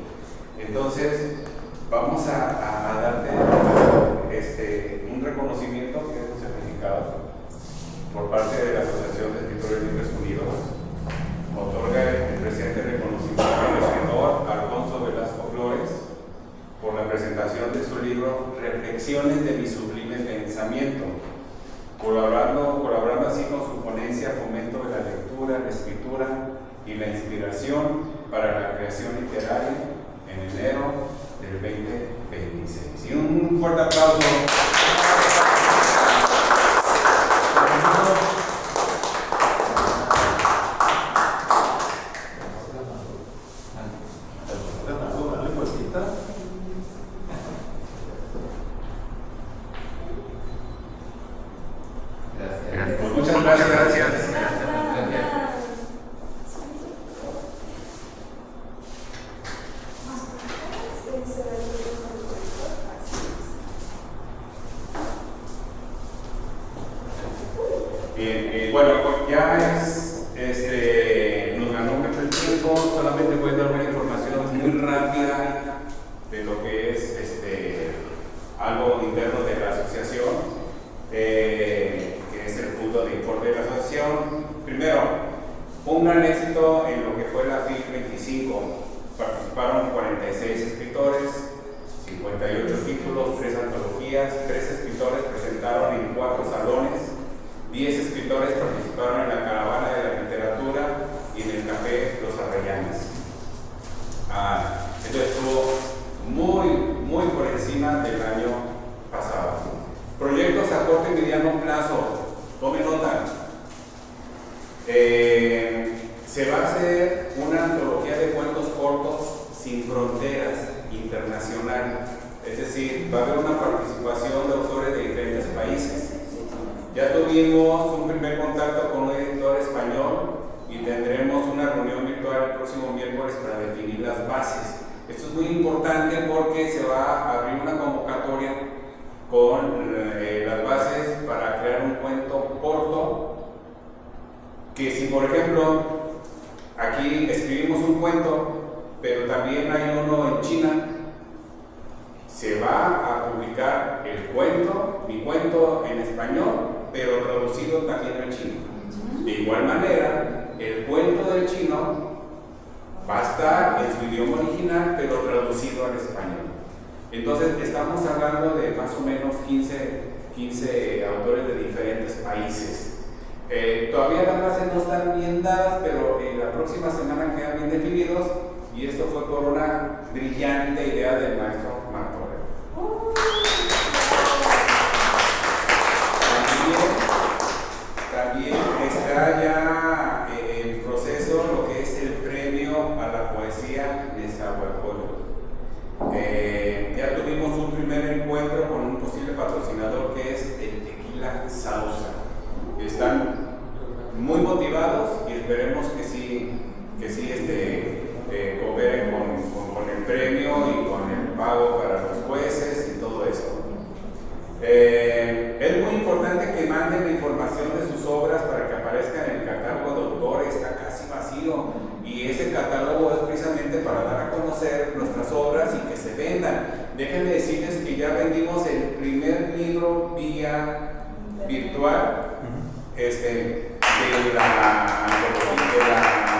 Entonces, vamos a darte un reconocimiento, que es un certificado por parte de la Asociación de Escritores Libres Unidos. Otorga el presente reconocimiento al escritor Alfonso Velasco Flores por la presentación de su libro Reflexiones de mi sublime pensamiento, colaborando así con su ponencia Fomento de la lectura, la escritura y la inspiración para la creación literaria en enero del 2026. Y un fuerte aplauso. Pues muchas gracias. Bien, bueno, ya nos ganó mucho el tiempo, solamente voy a dar una información muy rápida de lo que es algo interno de la asociación, que es el punto de informe de la asociación. Primero, un gran éxito en lo que fue la FIL 25. Participaron 46 escritores, 58 títulos, 3 antologías, 3 escritores presentaron en 4 salones, 10 escritores participaron en la caravana de la literatura y en el café Los Arrayanes. Esto estuvo muy por encima del año pasado. Proyectos a corto y mediano plazo, tomen nota. Se va a hacer una antología de cuentos cortos sin fronteras, internacional. Es decir, va a haber una participación de autores de diferentes países. Ya tuvimos un primer contacto con un editor español y tendremos una reunión virtual el próximo miércoles para definir las bases. Esto es muy importante porque se va a abrir una convocatoria con las bases para crear un cuento corto, que si por ejemplo aquí escribimos un cuento, pero también hay uno en China, se va a publicar el cuento, mi cuento en español, pero traducido también al chino. De igual manera, el cuento del chino va a estar en su idioma original, pero traducido al español. Entonces, estamos hablando de más o menos 15 autores de diferentes países. Todavía las bases no están bien dadas, pero la próxima semana quedan bien definidos, y esto fue por una brillante idea del maestro Martorell. También está ya en proceso lo que es el premio a la poesía Nezahualcóyotl. Ya tuvimos un primer encuentro con un posible patrocinador que es el Tequila Sauza. Están muy motivados y esperemos que sí cooperen con el premio y con el pago para los jueces y todo eso. Es muy importante que manden la información de sus obras para que aparezcan en el catálogo de autores. Está casi vacío, y ese catálogo es precisamente para dar a conocer nuestras obras y que se vendan. Déjenme decirles que ya vendimos el primer libro vía virtual de la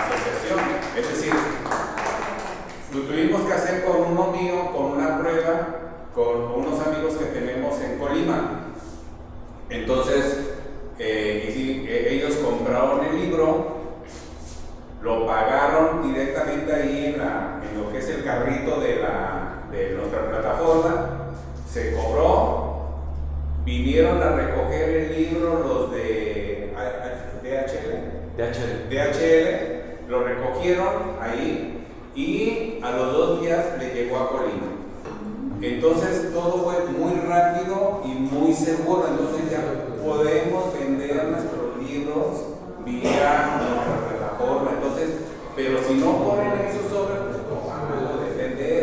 asociación. Es decir, lo tuvimos que hacer con uno mío, con una prueba, con unos amigos que tenemos en Colima. Entonces, ellos compraron el libro, lo pagaron directamente ahí en lo que es el carrito de nuestra plataforma, se cobró, vinieron a recoger el libro los de DHL, lo recogieron ahí y a los 2 días le llegó a Colima. Entonces todo fue muy rápido y muy seguro. Entonces ya podemos vender nuestros libros vía nuestra plataforma. Entonces, pero si no ponen en sus obras, pues no van a poder vender.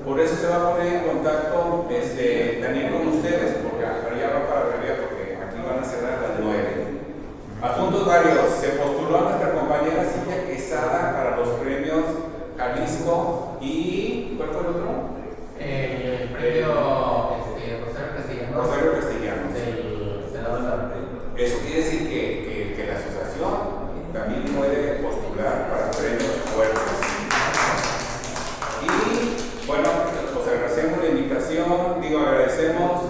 Por eso se va a poner en contacto Daniel con ustedes, porque ya va para arriba, porque aquí van a cerrar a las 9. Asuntos varios. Se postuló a nuestra compañera Silvia Quesada para los premios Jalisco y ¿cuál fue el otro? El premio Rosario Castellanos del Senado de la República. Eso quiere decir que la asociación también puede postular para premios fuertes. Y bueno, pues agradecemos la invitación, agradecemos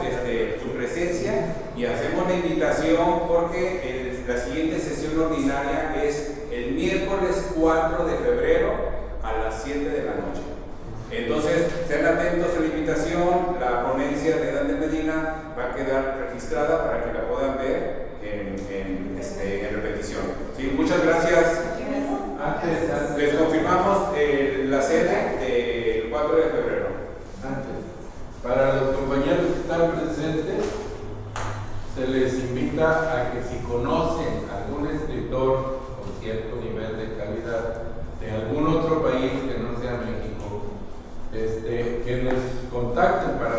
su presencia y hacemos la invitación porque la siguiente sesión ordinaria es el miércoles 4 de febrero a las 7 de la noche. Entonces, sean atentos a la invitación. La ponencia de Dan de Medina va a quedar registrada para que la puedan ver en repetición. Sí, muchas gracias. Antes. Les confirmamos la sede del 4 de febrero. Para los compañeros que están presentes, se les invita a que si conocen algún escritor con cierto nivel de calidad de algún otro país que no sea México, que nos contacten para